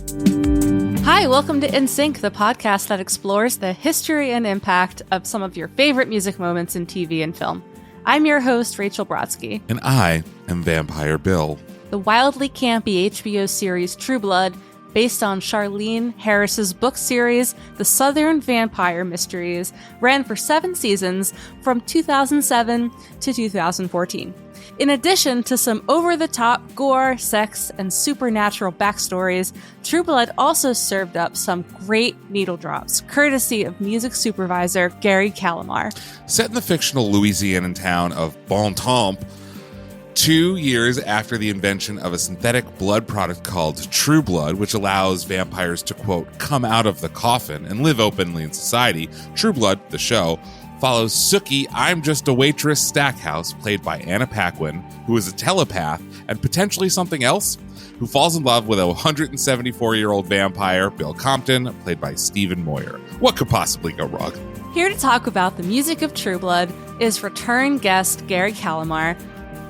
Hi, welcome to In Sync, the podcast that explores the history and impact of some of your favorite music moments in TV and film. I'm your host, Rachel Brodsky. And I am Vampire Bill. The wildly campy HBO series True Blood, based on Charlene Harris's book series, The Southern Vampire Mysteries, ran for 7 seasons from 2007 to 2014. In addition to some over-the-top gore, sex, and supernatural backstories, True Blood also served up some great needle drops, courtesy of music supervisor Gary Calamar. Set in the fictional Louisiana town of Bon Temps, 2 years after the invention of a synthetic blood product called True Blood, which allows vampires to, quote, come out of the coffin and live openly in society, True Blood, the show, follows Sookie, I'm Just a Waitress Stackhouse, played by Anna Paquin, who is a telepath and potentially something else, who falls in love with a 174-year-old vampire, Bill Compton, played by Stephen Moyer. What could possibly go wrong? Here to talk about the music of True Blood is return guest Gary Calamar,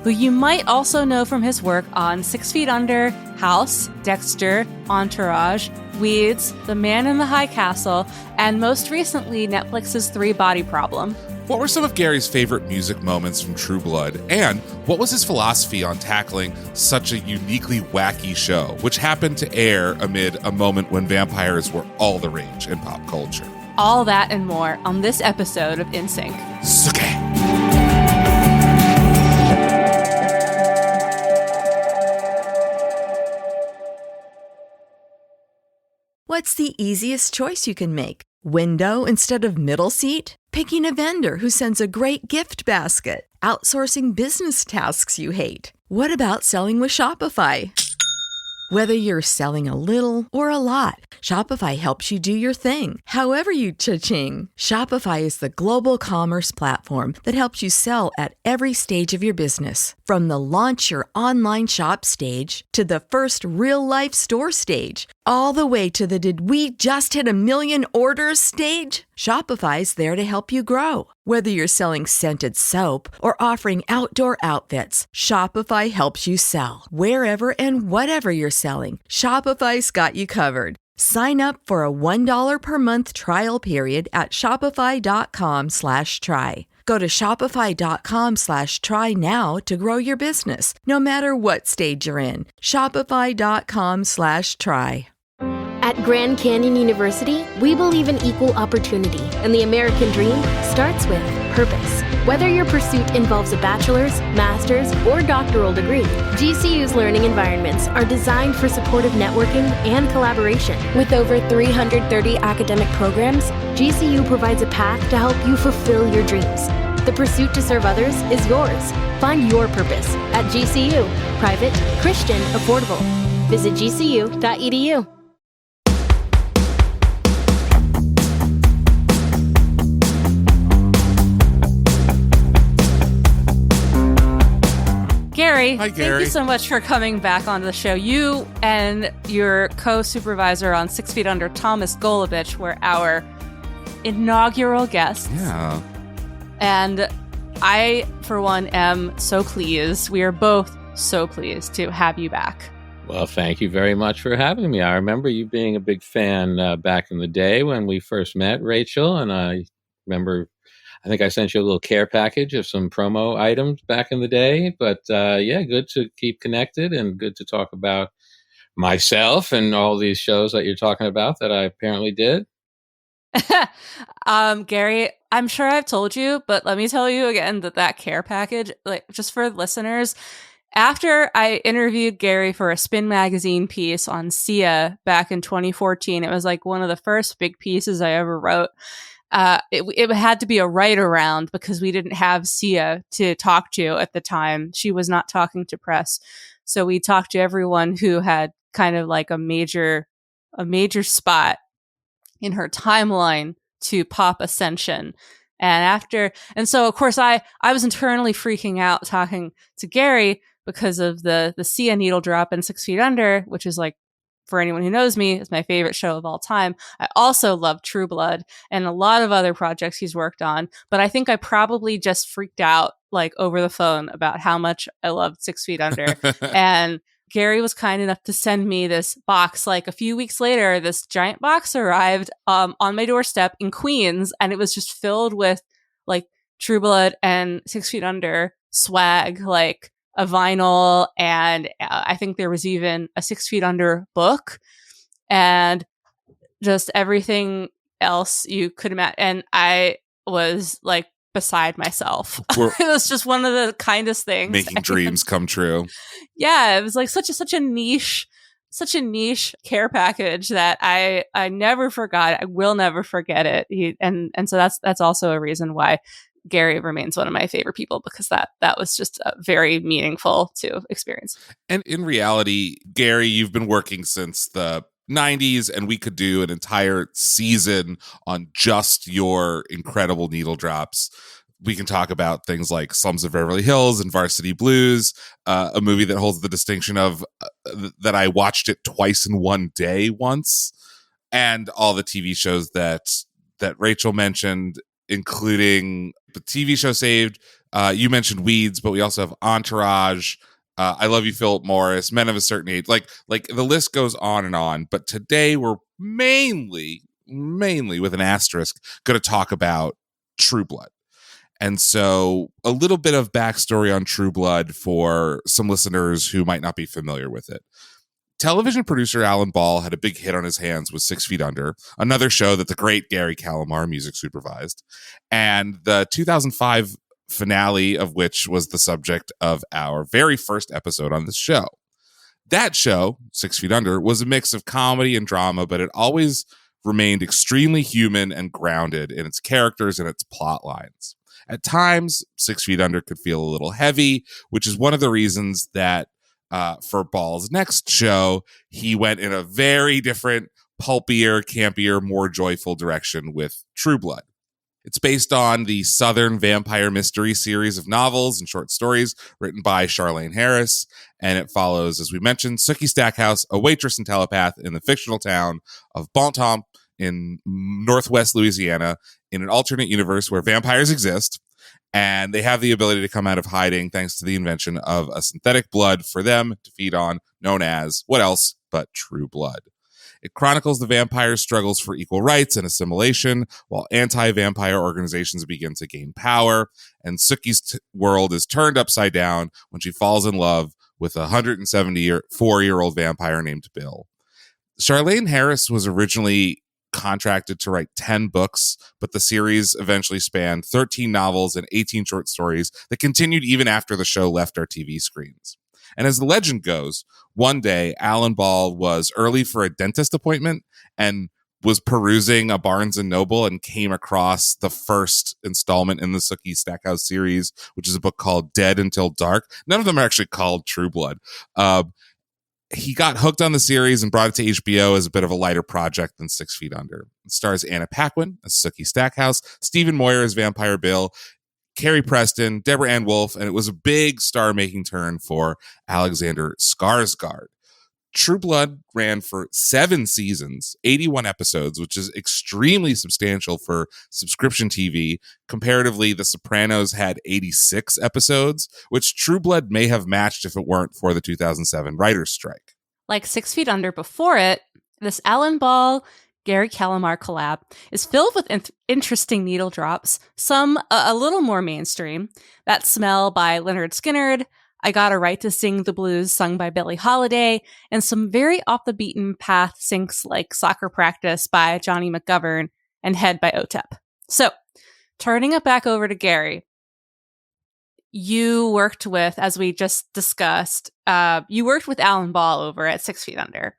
who you might also know from his work on 6 Feet Under, House, Dexter, Entourage, Weeds, The Man in the High Castle, and most recently, Netflix's 3 Body Problem. What were some of Gary's favorite music moments from True Blood? And what was his philosophy on tackling such a uniquely wacky show, which happened to air amid a moment when vampires were all the rage in pop culture? All that and more on this episode of In Sync. Sookie! What's the easiest choice you can make? Window instead of middle seat? Picking a vendor who sends a great gift basket? Outsourcing business tasks you hate? What about selling with Shopify? Whether you're selling a little or a lot, Shopify helps you do your thing, however you cha-ching. Shopify is the global commerce platform that helps you sell at every stage of your business. From the launch your online shop stage to the first real-life store stage, all the way to the did we just hit 1 million orders stage. Shopify's there to help you grow. Whether you're selling scented soap or offering outdoor outfits, Shopify helps you sell. Wherever and whatever you're selling, Shopify's got you covered. Sign up for a $1 per month trial period at shopify.com/try. Go to shopify.com/try now to grow your business, no matter what stage you're in. Shopify.com/try. At Grand Canyon University, we believe in equal opportunity, and the American dream starts with purpose. Whether your pursuit involves a bachelor's, master's, or doctoral degree, GCU's learning environments are designed for supportive networking and collaboration. With over 330 academic programs, GCU provides a path to help you fulfill your dreams. The pursuit to serve others is yours. Find your purpose at GCU. Private, Christian, affordable. Visit gcu.edu. Gary, Hi, Gary. Thank you so much for coming back onto the show. You and your co-supervisor on 6 Feet Under, Thomas Golovich, were our inaugural guests. Yeah. And I, for one, am so pleased. We are both so pleased to have you back. Well, thank you very much for having me. I remember you being a big fan back in the day when we first met, Rachel, and I remember I think I sent you a little care package of some promo items back in the day. But yeah, good to keep connected and good to talk about myself and all these shows that you're talking about that I apparently did. Gary, I'm sure I've told you, but let me tell you again that care package, like just for listeners, after I interviewed Gary for a Spin magazine piece on Sia back in 2014, it was like one of the first big pieces I ever wrote. It had to be a write around because we didn't have Sia to talk to at the time. She was not talking to press. So we talked to everyone who had kind of like a major spot in her timeline to pop ascension. And so of course I was internally freaking out talking to Gary because of the Sia needle drop in 6 Feet Under, which is like, for anyone who knows me, is my favorite show of all time. I also love True Blood and a lot of other projects he's worked on, but I think I probably just freaked out like over the phone about how much I loved 6 Feet Under. And Gary was kind enough to send me this box. Like a few weeks later, this giant box arrived on my doorstep in Queens, and it was just filled with like True Blood and 6 Feet Under swag, like a vinyl, and I think there was even a 6 Feet Under book, and just everything else you could imagine. And I was like beside myself. It was just one of the kindest things. Making dreams come true. Yeah, it was like such a niche care package that I never forgot. I will never forget it. And so that's also a reason why Gary remains one of my favorite people, because that was just very meaningful to experience. And in reality, Gary, you've been working since the 90s, and we could do an entire season on just your incredible needle drops. We can talk about things like Slums of Beverly Hills and Varsity Blues, a movie that holds the distinction of that I watched it twice in one day once, and all the TV shows that Rachel mentioned, including the TV show Saved. You mentioned Weeds, but we also have Entourage, I Love You, Philip Morris, Men of a Certain Age. Like the list goes on and on. But today we're mainly with an asterisk going to talk about True Blood. And so a little bit of backstory on True Blood for some listeners who might not be familiar with it. Television producer Alan Ball had a big hit on his hands with 6 Feet Under, another show that the great Gary Calamar music supervised, and the 2005 finale of which was the subject of our very first episode on this show. That show, 6 Feet Under, was a mix of comedy and drama, but it always remained extremely human and grounded in its characters and its plot lines. At times, 6 Feet Under could feel a little heavy, which is one of the reasons that for Ball's next show, he went in a very different, pulpier, campier, more joyful direction with True Blood. It's based on the Southern vampire mystery series of novels and short stories written by Charlaine Harris, and it follows, as we mentioned, Sookie Stackhouse, a waitress and telepath in the fictional town of Bon Temps in northwest Louisiana, in an alternate universe where vampires exist, and they have the ability to come out of hiding thanks to the invention of a synthetic blood for them to feed on, known as, what else but True Blood. It chronicles the vampires' struggles for equal rights and assimilation, while anti-vampire organizations begin to gain power, and Sookie's world is turned upside down when she falls in love with a 174-year-old vampire named Bill. Charlaine Harris was originally contracted to write 10 books, but the series eventually spanned 13 novels and 18 short stories that continued even after the show left our TV screens. And as the legend goes, one day Alan Ball was early for a dentist appointment and was perusing a Barnes & Noble and came across the first installment in the Sookie Stackhouse series, which is a book called Dead Until Dark. None of them are actually called True Blood. He got hooked on the series and brought it to HBO as a bit of a lighter project than 6 Feet Under. It stars Anna Paquin as Sookie Stackhouse, Stephen Moyer as Vampire Bill, Carrie Preston, Deborah Ann Wolfe, and it was a big star-making turn for Alexander Skarsgård. True Blood ran for 7 seasons, 81 episodes, which is extremely substantial for subscription TV. Comparatively, The Sopranos had 86 episodes, which True Blood may have matched if it weren't for the 2007 writer's strike. Like 6 Feet Under before it, this Alan Ball Gary Calamar collab is filled with interesting needle drops, some a little more mainstream. That Smell by Leonard Skinnard, I Got a Right to Sing the Blues sung by Billie Holiday, and some very off the beaten path syncs like Soccer Practice by Johnny McGovern and Head by OTEP. So, turning it back over to Gary, you worked with, as we just discussed, you worked with Alan Ball over at 6 Feet Under.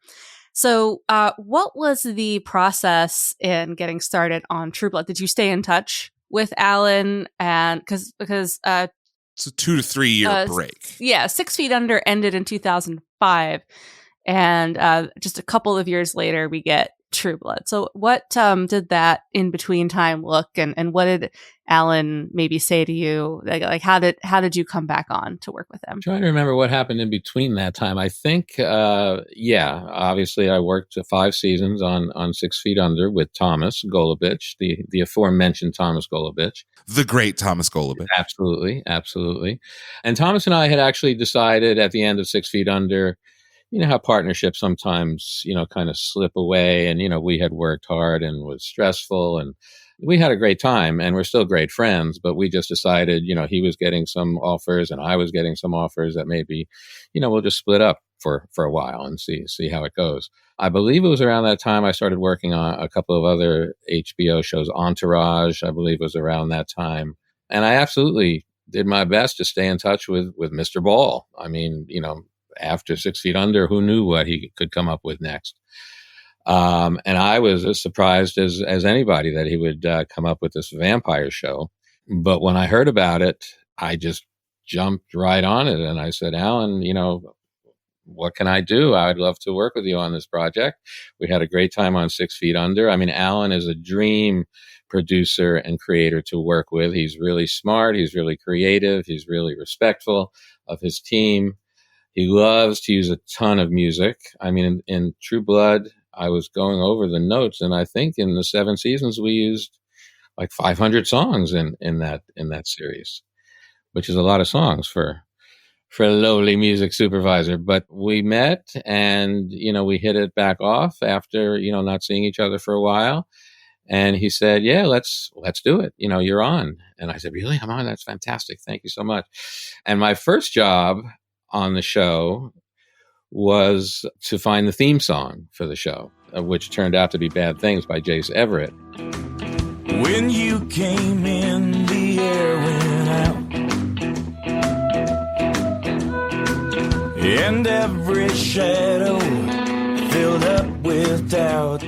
So what was the process in getting started on True Blood? Did you stay in touch with Alan? And because it's a 2 to 3 year break. Yeah, 6 Feet Under ended in 2005. And just a couple of years later, we get True Blood. So what did that in between time look, and what did Alan maybe say to you? Like how did you come back on to work with him? I'm trying to remember what happened in between that time. I think, obviously I worked 5 seasons on 6 Feet Under with Thomas Golubic, the aforementioned Thomas Golubic. The great Thomas Golubic. Absolutely. And Thomas and I had actually decided at the end of 6 Feet Under you know how partnerships sometimes, you know, kind of slip away. And, you know, we had worked hard and was stressful, and we had a great time, and we're still great friends, but we just decided, you know, he was getting some offers and I was getting some offers that maybe, you know, we'll just split up for a while and see how it goes. I believe it was around that time I started working on a couple of other HBO shows. Entourage, I believe, was around that time. And I absolutely did my best to stay in touch with Mr. Ball. I mean, you know, after 6 Feet Under, who knew what he could come up with next? And I was as surprised as anybody that he would come up with this vampire show. But when I heard about it, I just jumped right on it. And I said, Alan, you know, what can I do? I'd love to work with you on this project. We had a great time on 6 Feet Under. I mean, Alan is a dream producer and creator to work with. He's really smart. He's really creative. He's really respectful of his team. He loves to use a ton of music. I mean, in True Blood, I was going over the notes, and I think in the 7 seasons we used like 500 songs in that series, which is a lot of songs for a lowly music supervisor. But we met, and, you know, we hit it back off after, you know, not seeing each other for a while. And he said, yeah, let's do it. You know, you're on. And I said, really? I'm on? That's fantastic. Thank you so much. And my first job on the show was to find the theme song for the show, which turned out to be Bad Things by Jace Everett. When you came in, the air went out, and every shadow filled up with doubt.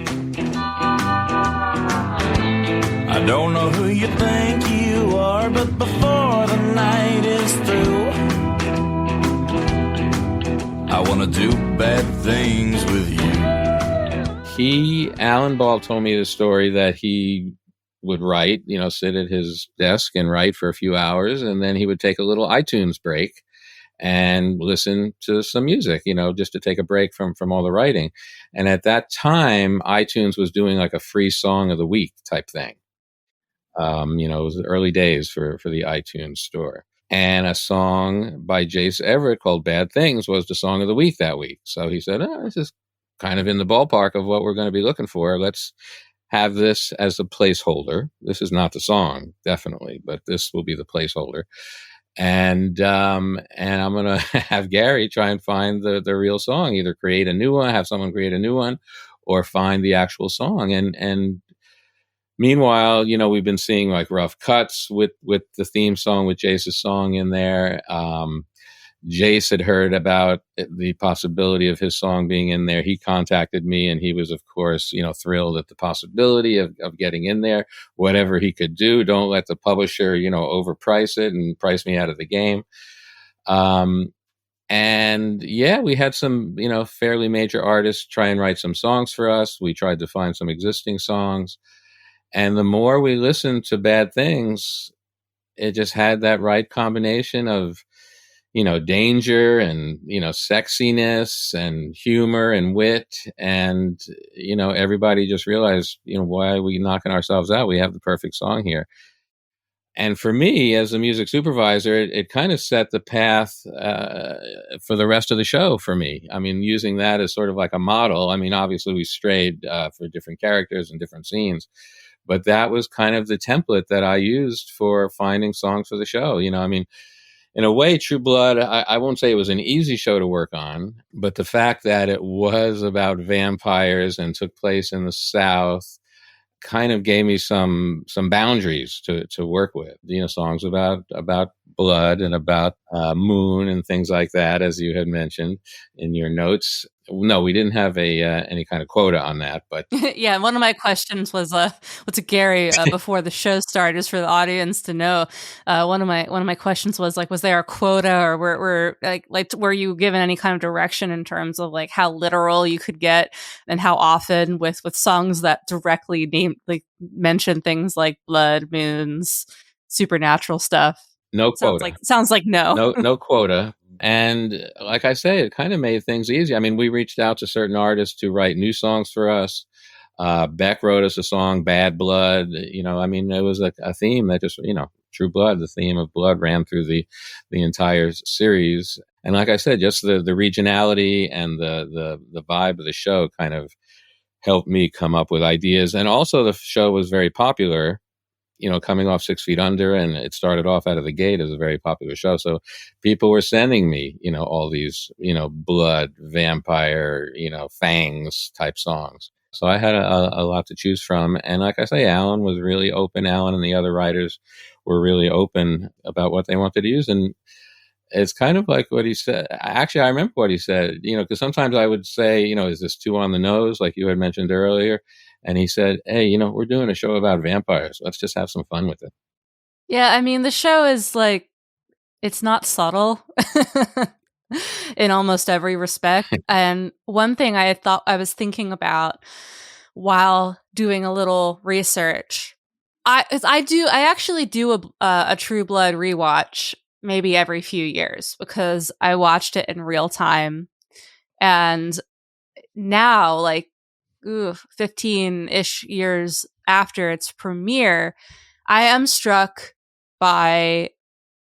I don't know who you think you are, but before the night is through, I want to do bad things with you. Alan Ball told me the story that he would write, you know, sit at his desk and write for a few hours, and then he would take a little iTunes break and listen to some music, you know, just to take a break from all the writing. And at that time, iTunes was doing like a free song of the week type thing. You know, it was the early days for the iTunes store. And a song by Jace Everett called Bad Things was the song of the week that week. So he said, this is kind of in the ballpark of what we're going to be looking for. Let's have this as a placeholder. This is not the song, definitely, but this will be the placeholder. And I'm going to have Gary try and find the real song, either create a new one, have someone create a new one, or find the actual song. And meanwhile, you know, we've been seeing like rough cuts with the theme song, with Jace's song in there. Jace had heard about the possibility of his song being in there. He contacted me, and he was, of course, you know, thrilled at the possibility of getting in there. Whatever he could do, don't let the publisher, you know, overprice it and price me out of the game. And yeah, we had some, you know, fairly major artists try and write some songs for us. We tried to find some existing songs. And the more we listened to Bad Things, it just had that right combination of, you know, danger and, you know, sexiness and humor and wit. And, you know, everybody just realized, you know, why are we knocking ourselves out? We have the perfect song here. And for me, as a music supervisor, it kind of set the path for the rest of the show for me. I mean, using that as sort of like a model. I mean, obviously we strayed for different characters and different scenes, but that was kind of the template that I used for finding songs for the show. You know, I mean, in a way, True Blood, I won't say it was an easy show to work on, but the fact that it was about vampires and took place in the South kind of gave me some boundaries to work with. You know, songs about blood and about moon and things like that, as you had mentioned in your notes. No, we didn't have any kind of quota on that, but yeah, one of my questions was what's a Gary before the show started, just for the audience to know. One of my questions was like, was there a quota, or were you given any kind of direction in terms of like how literal you could get, and how often with songs that directly mention things like blood, moons, supernatural stuff? No quota. Sounds like no. No quota. And like I say, it kind of made things easy. I mean, we reached out to certain artists to write new songs for us. Beck wrote us a song, Bad Blood. You know, I mean, it was a theme that just, you know, True Blood, the theme of blood ran through the entire series. And like I said, just the regionality and the vibe of the show kind of helped me come up with ideas. And also the show was very popular, coming off 6 Feet Under, and it started off out of the gate as a very popular show. So people were sending me, all these, blood, vampire, fangs type songs. So I had a lot to choose from. And like I say, Alan was really open. Alan and the other writers were really open about what they wanted to use. And it's kind of like what he said. Actually, I remember what he said, because sometimes I would say, is this too on the nose, like you had mentioned earlier? And he said, hey, we're doing a show about vampires. Let's just have some fun with it. Yeah, I mean, the show is like, it's not subtle in almost every respect. And one thing I was thinking about while doing a little research, I actually do a True Blood rewatch maybe every few years because I watched it in real time. And now, like, 15-ish years after its premiere, I am struck by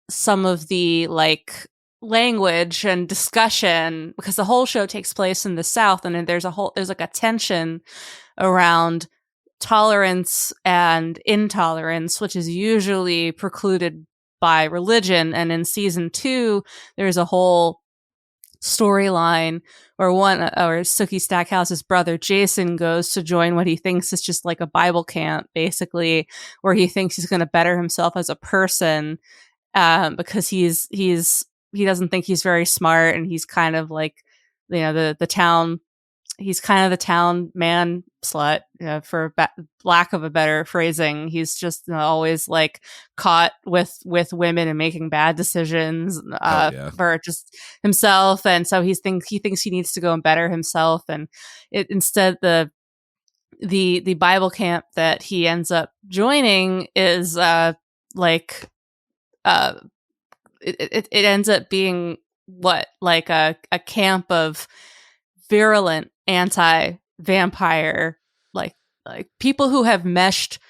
some of the like language and discussion, because the whole show takes place in the South, and there's like a tension around tolerance and intolerance, which is usually precluded by religion. And in season 2, there's a whole storyline or Sookie Stackhouse's brother Jason goes to join what he thinks is just like a Bible camp, basically, where he thinks he's going to better himself as a person, because he doesn't think he's very smart, and he's kind of like, the town. He's kind of the town man slut, for lack of a better phrasing. He's just always like caught with women and making bad decisions for just himself, and so he thinks he needs to go and better himself. And instead, the Bible camp that he ends up joining is it ends up being like a camp of virulent anti-vampire, like people who have meshed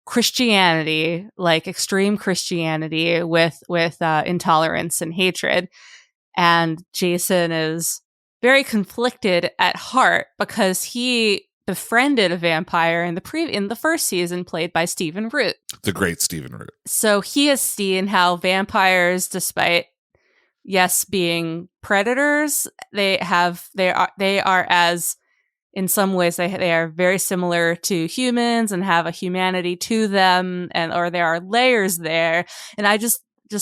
Christianity, like extreme Christianity, with intolerance and hatred. And Jason is very conflicted at heart because he befriended a vampire in the first season, played by Stephen Root, the great Stephen Root. So he has seen how vampires, despite being predators, they are as, in some ways, they are very similar to humans and have a humanity to them, or there are layers there. And I just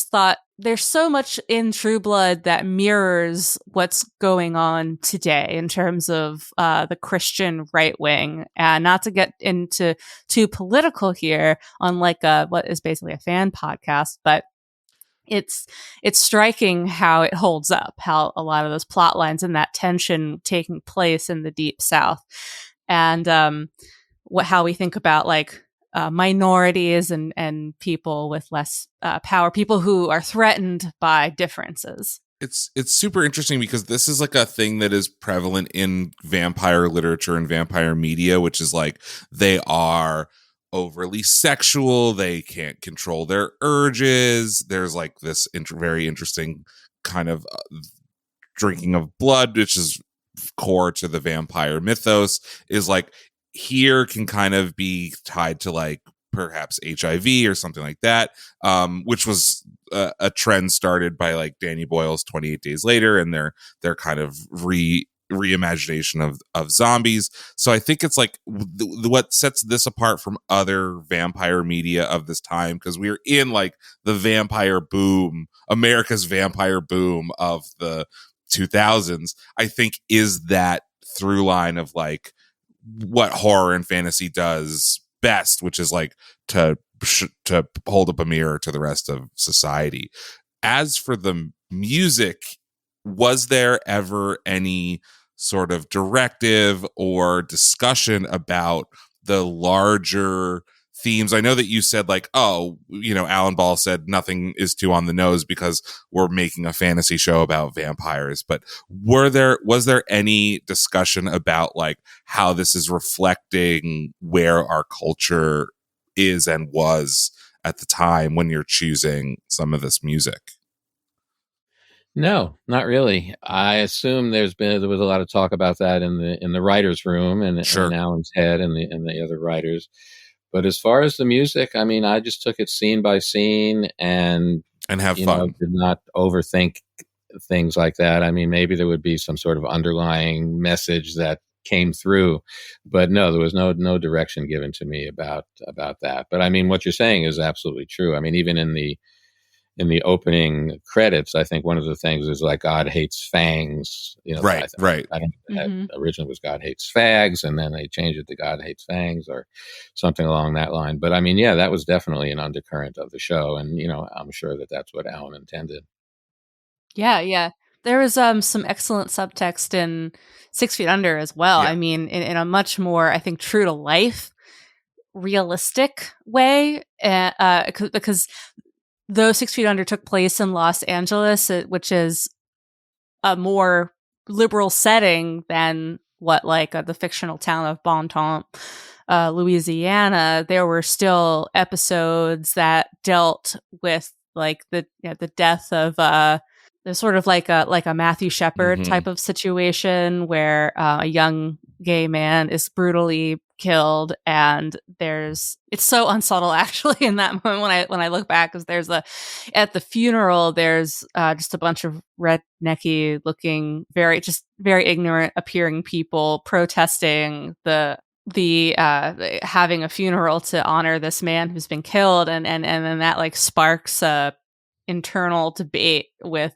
thought there's so much in True Blood that mirrors what's going on today in terms of the Christian right wing. And not to get into too political here on like what is basically a fan podcast, but it's striking how it holds up, how a lot of those plot lines and that tension taking place in the Deep South, and how we think about like minorities and people with less power, people who are threatened by differences. It's super interesting because this is like a thing that is prevalent in vampire literature and vampire media, which is like they are overly sexual, they can't control their urges. There's like this very interesting kind of drinking of blood, which is core to the vampire mythos, is like here can kind of be tied to like perhaps HIV or something like that, which was a trend started by like Danny Boyle's 28 Days Later and their kind of reimagination of zombies. So I think it's like what sets this apart from other vampire media of this time, because we're in like the vampire boom, America's vampire boom of the 2000s, I think, is that through line of like what horror and fantasy does best, which is like to hold up a mirror to the rest of society. As for the music, was there ever any sort of directive or discussion about the larger themes? I know that you said like, Alan Ball said nothing is too on the nose because we're making a fantasy show about vampires, but was there any discussion about like how this is reflecting where our culture is and was at the time when you're choosing some of this music? No, not really. I assume there was a lot of talk about that in the writers' room and in Sure. Alan's head and the other writers. But as far as the music, I mean, I just took it scene by scene and And have fun. did not overthink things like that. I mean, maybe there would be some sort of underlying message that came through, but no, there was no direction given to me about that. But I mean, what you're saying is absolutely true. I mean, even in the opening credits, I think one of the things is like God hates fangs. Right, right. I think that Mm-hmm. originally was God hates fags, and then they changed it to God hates fangs or something along that line. But I mean, yeah, that was definitely an undercurrent of the show, and I'm sure that that's what Alan intended. Yeah, yeah. There was some excellent subtext in 6 Feet Under as well. Yeah. I mean, in a much more, I think, true to life, realistic way, because though 6 Feet Under took place in Los Angeles, which is a more liberal setting than what the fictional town of Bon Temps, Louisiana, there were still episodes that dealt with the death of there's sort of like a Matthew Shepard Mhm. type of situation where a young gay man is brutally killed, and it's so unsubtle actually in that moment when I look back, because at the funeral there's just a bunch of rednecky looking, very ignorant appearing people protesting the having a funeral to honor this man who's been killed, and then that sparks a internal debate with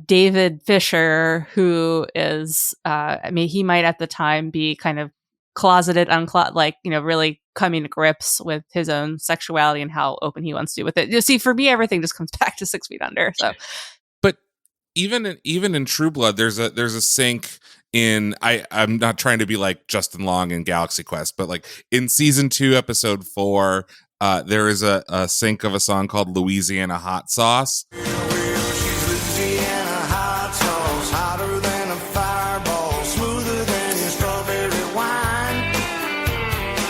David Fisher, who is, I mean, he might at the time be kind of closeted, really coming to grips with his own sexuality and how open he wants to with it. You see, for me, everything just comes back to 6 Feet Under. So, But even in True Blood, there's a sync in I'm not trying to be like Justin Long in Galaxy Quest, but like in season 2, episode 4, there is a sync of a song called Louisiana Hot Sauce. She's Louisiana hot sauce, hotter than a fireball, smoother than strawberry wine.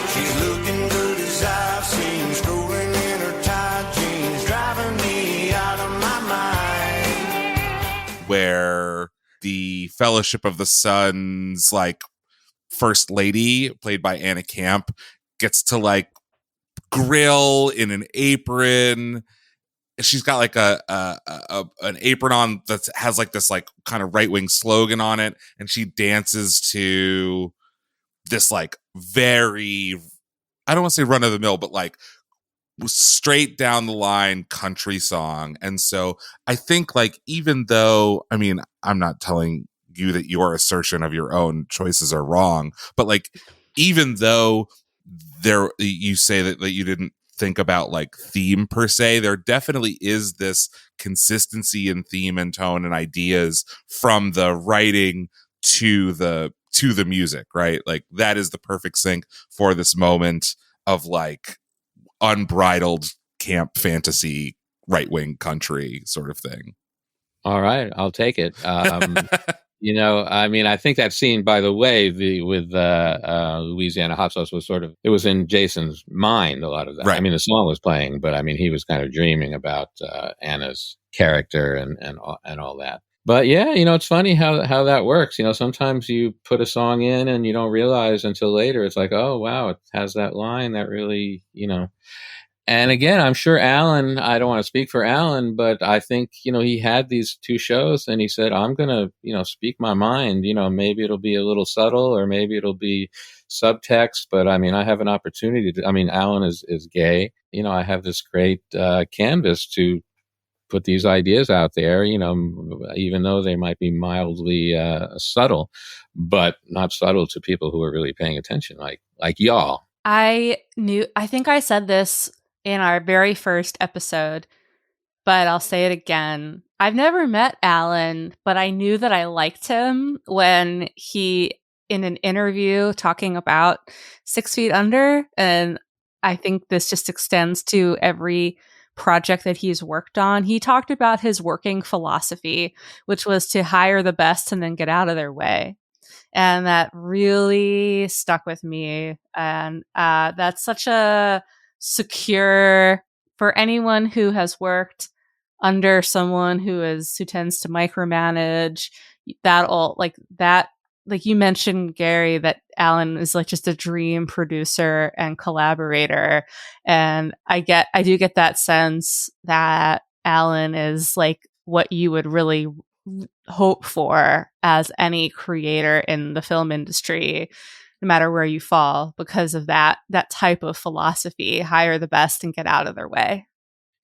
She's looking good as I've seen, strolling in her tight jeans, driving me out of my mind. Where the Fellowship of the Sun's first lady, played by Anna Camp, gets to grill in an apron. She's got an apron on that has this kind of right-wing slogan on it, and she dances to this very, I don't want to say run of the mill, but straight down the line country song. And so I think even though, I mean, I'm not telling you that your assertion of your own choices are wrong, but even though you say that you didn't think about theme per se, there definitely is this consistency in theme and tone and ideas from the writing to the music, right? That is the perfect sync for this moment of unbridled camp fantasy, right-wing country sort of thing. All right, I'll take it. I mean, I think that scene, by the way, with Louisiana Hot Sauce it was in Jason's mind, a lot of that. Right. I mean, the song was playing, but I mean, he was kind of dreaming about Anna's character and all that. But yeah, it's funny how that works. Sometimes you put a song in and you don't realize until later. It's like, oh, wow, it has that line that really, And again, I'm sure Alan, I don't want to speak for Alan, but I think, he had these 2 shows and he said, I'm going to, speak my mind. Maybe it'll be a little subtle or maybe it'll be subtext. But I mean, I have an opportunity Alan is gay. I have this great canvas to put these ideas out there, even though they might be mildly subtle, but not subtle to people who are really paying attention, like y'all. I think I said this in our very first episode, but I'll say it again. I've never met Alan, but I knew that I liked him when he, in an interview talking about 6 Feet Under, and I think this just extends to every project that he's worked on. He talked about his working philosophy, which was to hire the best and then get out of their way. And that really stuck with me. And that's such a secure, for anyone who has worked under someone who tends to micromanage, like you mentioned, Gary, that Alan is like just a dream producer and collaborator. And I do get that sense that Alan is like what you would really hope for as any creator in the film industry, no matter where you fall, because of that type of philosophy: hire the best and get out of their way.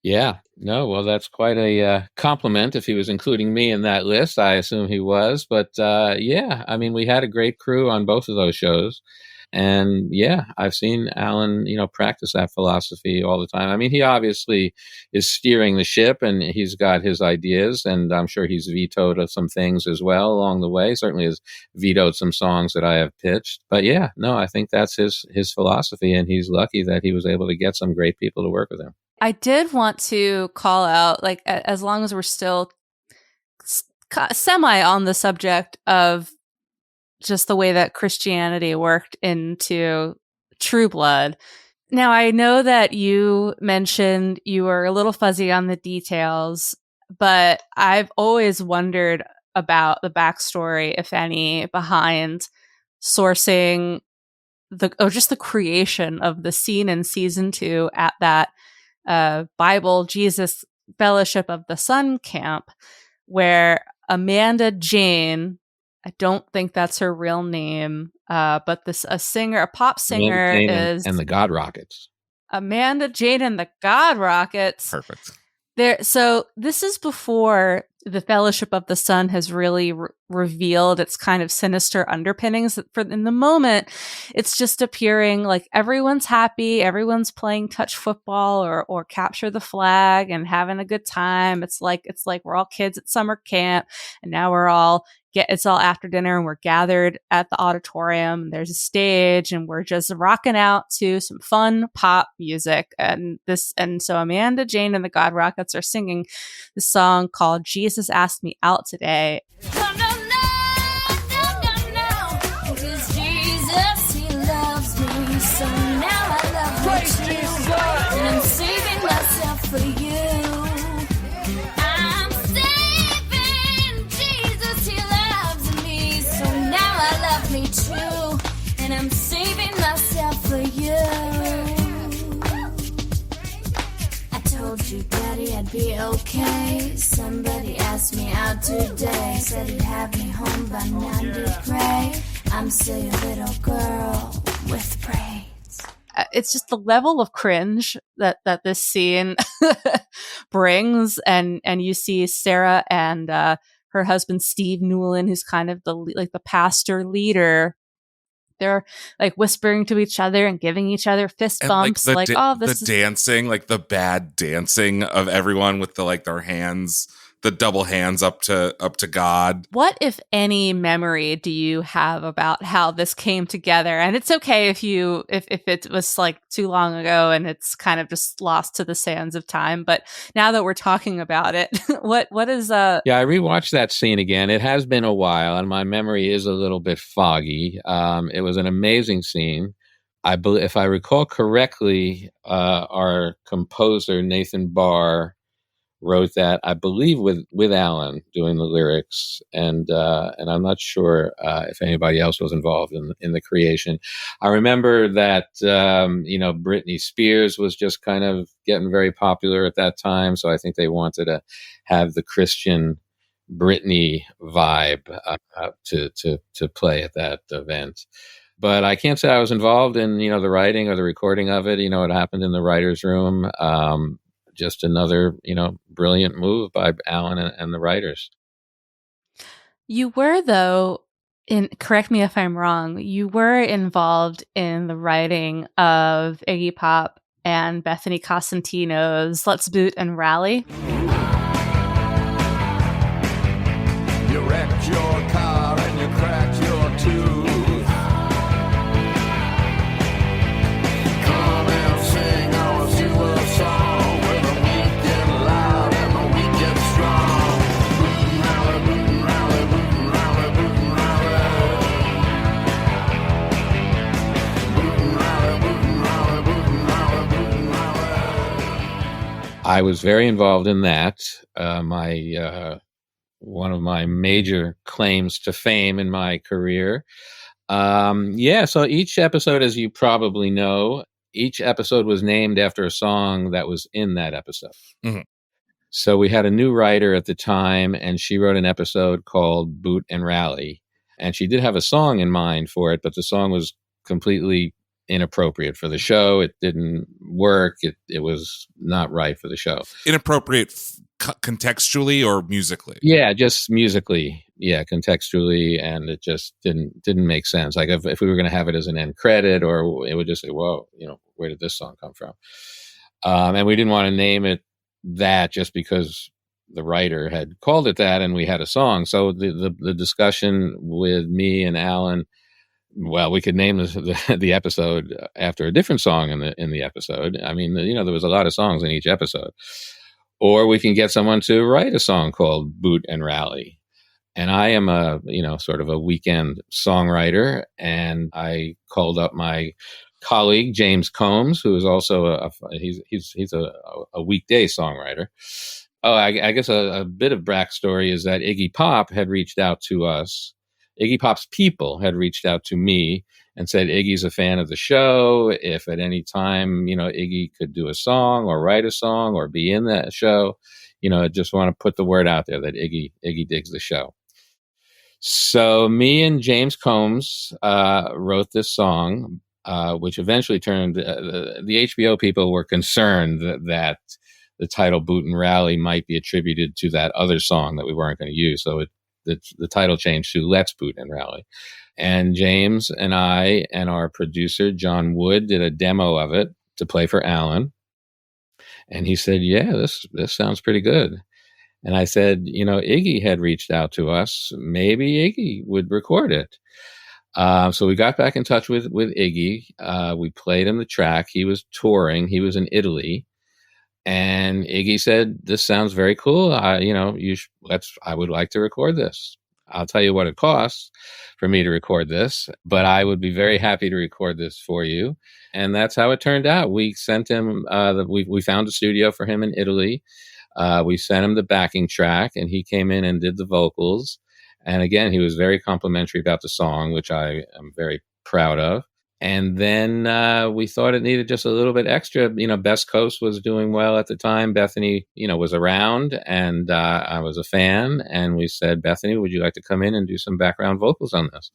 Yeah, no, well, that's quite a compliment. If he was including me in that list, I assume he was. But yeah, I mean, we had a great crew on both of those shows. And yeah, I've seen Alan, practice that philosophy all the time. I mean, he obviously is steering the ship and he's got his ideas, and I'm sure he's vetoed some things as well along the way. Certainly has vetoed some songs that I have pitched. But yeah, no, I think that's his philosophy, and he's lucky that he was able to get some great people to work with him. I did want to call out, like, as long as we're still semi on the subject of just the way that Christianity worked into True Blood. Now, I know that you mentioned you were a little fuzzy on the details, but I've always wondered about the backstory, if any, behind sourcing just the creation of the scene in season 2 at that Bible Jesus Fellowship of the Sun camp, where Amanda Jane, I don't think that's her real name, but a pop singer is... and the God Rockets. Amanda Jane and the God Rockets. Perfect. So this is before the Fellowship of the Sun has really revealed its kind of sinister underpinnings. In the moment, it's just appearing like everyone's happy, everyone's playing touch football or capture the flag and having a good time. It's like we're all kids at summer camp, and now it's all after dinner and we're gathered at the auditorium. There's a stage and we're just rocking out to some fun pop music. And so Amanda Jane and the God Rockets are singing this song called Jesus Asked Me Out Today. Oh, no, 'cause Jesus, he loves me, so now I love you too, and I'm saving myself for you. I'm saving Jesus, he loves me, so now I love me too, and I'm saving myself for you. I told you, Daddy, I'd be okay. Somebody asked me out today, said he'd have me home by 90 gray. I'm still your little girl with braids. It's just the level of cringe that this scene brings, and you see Sarah and her husband Steve Newlin, who's kind of the pastor leader. They're like whispering to each other and giving each other fist bumps, the dancing, like the bad dancing of everyone with their hands, the double hands up to God. What, if any, memory do you have about how this came together? And it's okay if it was like too long ago and it's kind of just lost to the sands of time. But now that we're talking about it, what is Yeah, I rewatched that scene again. It has been a while, and my memory is a little bit foggy. It was an amazing scene. I believe, if I recall correctly, our composer Nathan Barr wrote that, I believe, with Alan doing the lyrics, and I'm not sure if anybody else was involved in the creation. I remember that Britney Spears was just kind of getting very popular at that time, so I think they wanted to have the Christian Britney vibe to play at that event. But I can't say I was involved in the writing or the recording of it. It happened in the writers' room. Just another, brilliant move by Alan and the writers. You were, though, correct me if I'm wrong, you were involved in the writing of Iggy Pop and Bethany Cosentino's Let's Boot and Rally. You wrecked your car and you cracked your tooth. Come and sing us you a song where the weak get loud and the weak get strong. Boot and rally, boot and rally, boot and rally, boot and rally. Boot and rally, boot and rally, boot and rally, boot and rally. I was very involved in that. My one of my major claims to fame in my career. So each episode, as you probably know, each episode was named after a song that was in that episode. Mhm. So we had a new writer at the time, and she wrote an episode called Boot and Rally. And she did have a song in mind for it, but the song was completely inappropriate for the show. It didn't work. It was not right for the show. Inappropriate contextually or musically? Yeah, just musically. Yeah, contextually, and it just didn't make sense. Like if we were going to have it as an end credit, or it would just say, "Whoa, where did this song come from?" And we didn't want to name it that just because the writer had called it that, and we had a song. So the discussion with me and Alan, well, we could name the episode after a different song in the episode. I mean, there was a lot of songs in each episode. Or we can get someone to write a song called Boot and Rally. And I am sort of a weekend songwriter. And I called up my colleague, James Combs, who is also he's a weekday songwriter. Oh, I guess a bit of backstory is that Iggy Pop had reached out to us. Iggy Pop's people had reached out to me and said, Iggy's a fan of the show. If at any time, Iggy could do a song or write a song or be in that show, I just want to put the word out there that Iggy digs the show. So me and James Combs wrote this song, which eventually turned, the HBO people were concerned that the title Boot and Rally might be attributed to that other song that we weren't going to use. So the title changed to Let's Boot and Rally. And James and I and our producer, John Wood, did a demo of it to play for Alan. And he said, yeah, this sounds pretty good. And I said, Iggy had reached out to us. Maybe Iggy would record it. So we got back in touch with Iggy. We played him the track. He was touring. He was in Italy. And Iggy said, this sounds very cool. I would like to record this. I'll tell you what it costs for me to record this, but I would be very happy to record this for you. And that's how it turned out. We sent him, we found a studio for him in Italy. We sent him the backing track, and he came in and did the vocals. And again, he was very complimentary about the song, which I am very proud of. And then we thought it needed just a little bit extra. Best Coast was doing well at the time. Bethany, was around, and I was a fan. And we said, Bethany, would you like to come in and do some background vocals on this?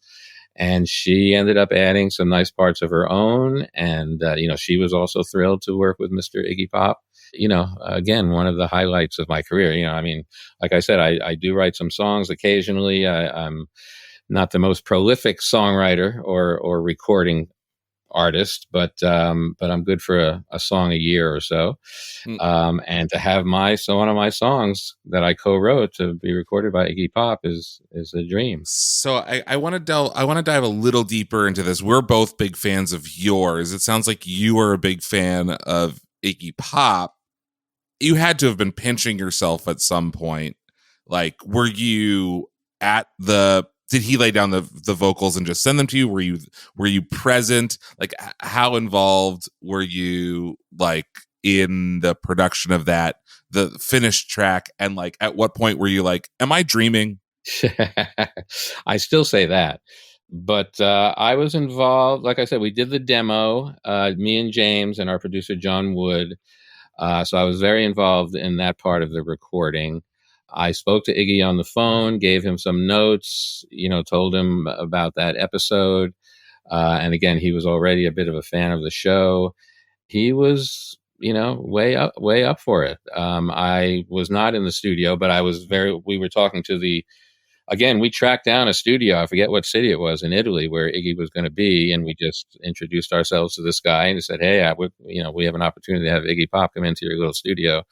And she ended up adding some nice parts of her own. And, she was also thrilled to work with Mr. Iggy Pop. Again, one of the highlights of my career. Like I said, I do write some songs occasionally. I'm not the most prolific songwriter or recording artist, but I'm good for a song a year or so. And to have one of my songs that I co-wrote to be recorded by Iggy Pop is a dream. So I want to dive a little deeper into this. We're both big fans of yours. It sounds like you are a big fan of Iggy Pop. You had to have been pinching yourself at some point. Like, were you did he lay down the vocals and just send them to you? Were you present? Like, how involved were you, like, in the production of that, the finished track? And, like, at what point were you like, am I dreaming? I still say that. But I was involved. Like I said, we did the demo, me and James and our producer, John Wood. So I was very involved in that part of the recording. I spoke to Iggy on the phone, gave him some notes, told him about that episode. And again, he was already a bit of a fan of the show. He was, way up for it. I was not in the studio, but we were talking to again, we tracked down a studio. I forget what city it was in Italy where Iggy was going to be. And we just introduced ourselves to this guy and said, hey, we have an opportunity to have Iggy Pop come into your little studio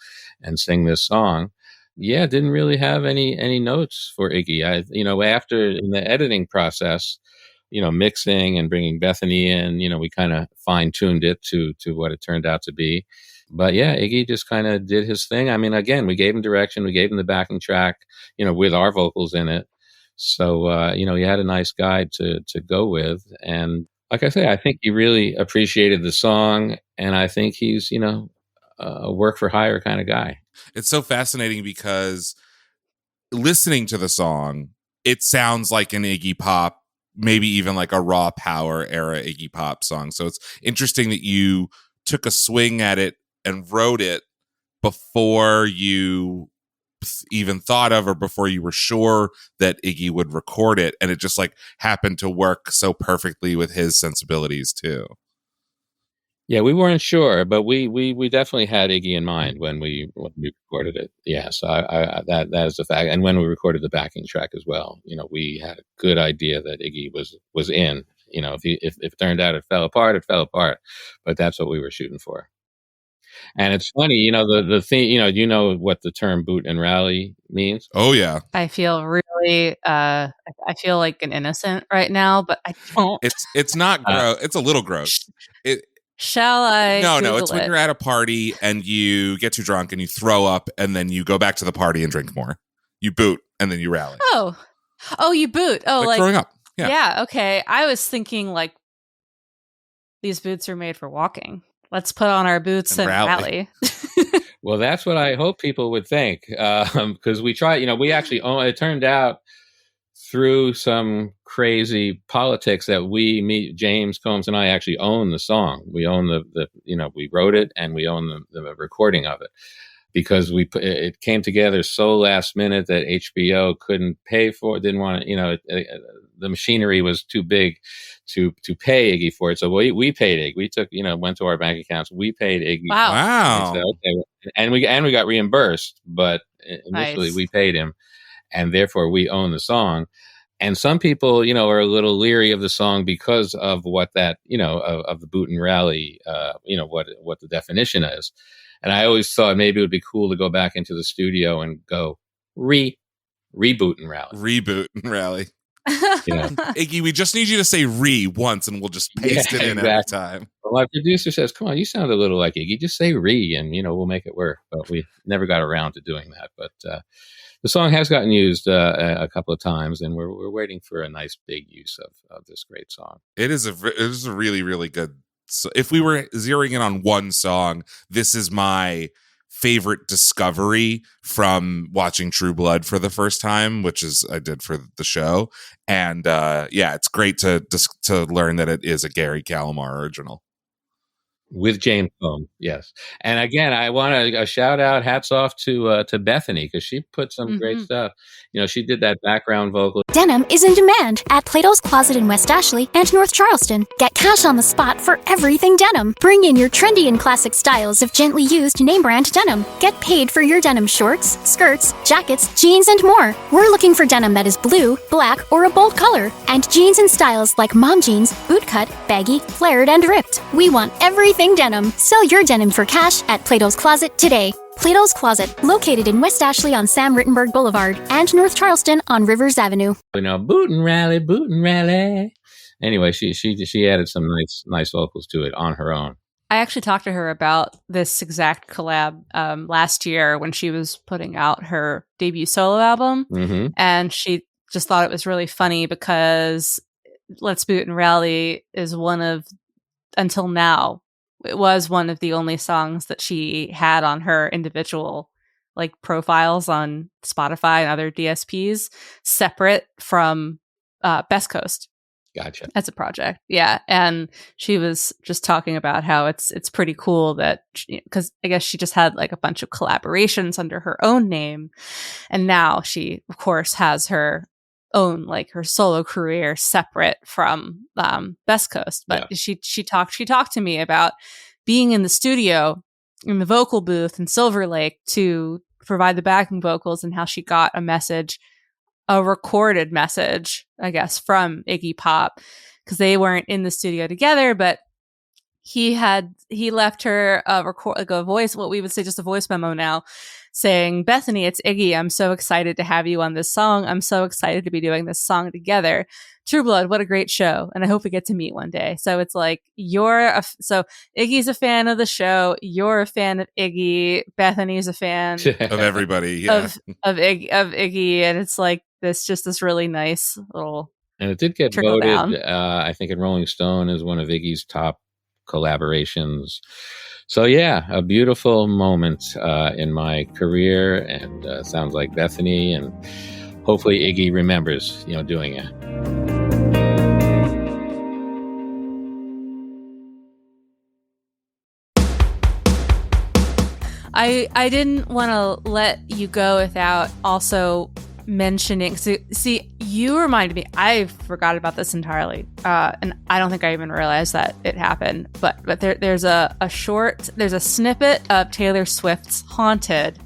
and sing this song. Yeah, didn't really have any notes for Iggy. After in the editing process, mixing and bringing Bethany in, we kind of fine tuned it to what it turned out to be. But yeah, Iggy just kind of did his thing. I mean, again, we gave him direction, we gave him the backing track, with our vocals in it. So, he had a nice guide to go with. And like I say, I think he really appreciated the song. And I think he's, a work for hire kind of guy. It's so fascinating because listening to the song, it sounds like an Iggy Pop, maybe even like a Raw Power era Iggy Pop song. So it's interesting that you took a swing at it and wrote it before you even thought of, or before you were sure that Iggy would record it, and it just like happened to work so perfectly with his sensibilities too. Yeah, we weren't sure, but we definitely had Iggy in mind when we recorded it. Yeah, so that is the fact. And when we recorded the backing track as well, we had a good idea that Iggy was in. If it turned out it fell apart, it fell apart. But that's what we were shooting for. And it's funny, the thing, what the term boot and rally means. Oh yeah, I feel really, I feel like an innocent right now, but I don't. It's not gross. It's a little gross. Shall I? No, Google it's when you're at a party and you get too drunk and you throw up, and then you go back to the party and drink more. You boot and then you rally. Oh, you boot. Oh, like throwing up. Yeah. Okay. I was thinking like these boots are made for walking. Let's put on our boots and rally. Well, that's what I hope people would think, because we tried. We actually it turned out through some crazy politics that James Combs and I actually own the song. We own the we wrote it and we own the recording of it, because it came together so last minute that HBO couldn't pay for it, didn't want to, the machinery was too big to pay Iggy for it. So we paid Iggy. We took, went to our bank accounts. We paid Iggy. Wow. And, okay. and we got reimbursed, but initially we paid him, and therefore we own the song. And some people, are a little leery of the song because of what that, of the boot and rally, what the definition is. And I always thought maybe it would be cool to go back into the studio and go reboot and rally. Reboot and rally. Iggy, we just need you to say once and we'll just paste it in every time. Well, my producer says, come on, you sound a little like Iggy. Just say and, we'll make it work. But we never got around to doing that. But the song has gotten used a couple of times, and we're waiting for a nice big use of this great song. It is a really, really good. So if we were zeroing in on one song, this is my favorite discovery from watching True Blood for the first time, which is I did for the show. And it's great to learn that it is a Gary Calamar original. With James Combs, yes. And again, I want a shout out, hats off to Bethany, because she put some great stuff. She did that background vocal. Denim is in demand at Plato's Closet in West Ashley and North Charleston. Get cash on the spot for everything denim. Bring in your trendy and classic styles of gently used name brand denim. Get paid for your denim shorts, skirts, jackets, jeans, and more. We're looking for denim that is blue, black, or a bold color, and jeans in styles like mom jeans, bootcut, baggy, flared, and ripped. We want everything denim. Sell your denim for cash at Plato's Closet today. Plato's Closet, located in West Ashley on Sam Rittenberg Boulevard and North Charleston on Rivers Avenue. Boot and rally. Anyway, she added some nice vocals to it on her own. I actually talked to her about this exact collab last year when she was putting out her debut solo album, and she just thought it was really funny because Let's Boot and Rally is until now, it was one of the only songs that she had on her individual profiles on Spotify and other DSPs, separate from Best Coast. Gotcha. As a project. Yeah. And she was just talking about how it's pretty cool that, because I guess she just had a bunch of collaborations under her own name. And now she, of course, has her own her solo career separate from Best Coast. But yeah. she talked to me about being in the studio in the vocal booth in Silver Lake to provide the backing vocals, and how she got a recorded message, I guess, from Iggy Pop, because they weren't in the studio together, but he left her a voice, what we would say just a voice memo now, saying, Bethany, it's Iggy. I'm so excited to have you on this song. I'm so excited to be doing this song together. True Blood, what a great show. And I hope we get to meet one day. So it's so Iggy's a fan of the show. You're a fan of Iggy. Bethany's a fan of everybody. Yeah. Of Iggy. And it's this really nice little. And it did get voted, I think, in Rolling Stone as one of Iggy's top collaborations. So yeah, a beautiful moment in my career, and sounds like Bethany, and hopefully Iggy remembers, doing it. I didn't want to let you go without also mentioning. So, see, you reminded me. I forgot about this entirely, and I don't think I even realized that it happened. But there's a snippet of Taylor Swift's "Haunted"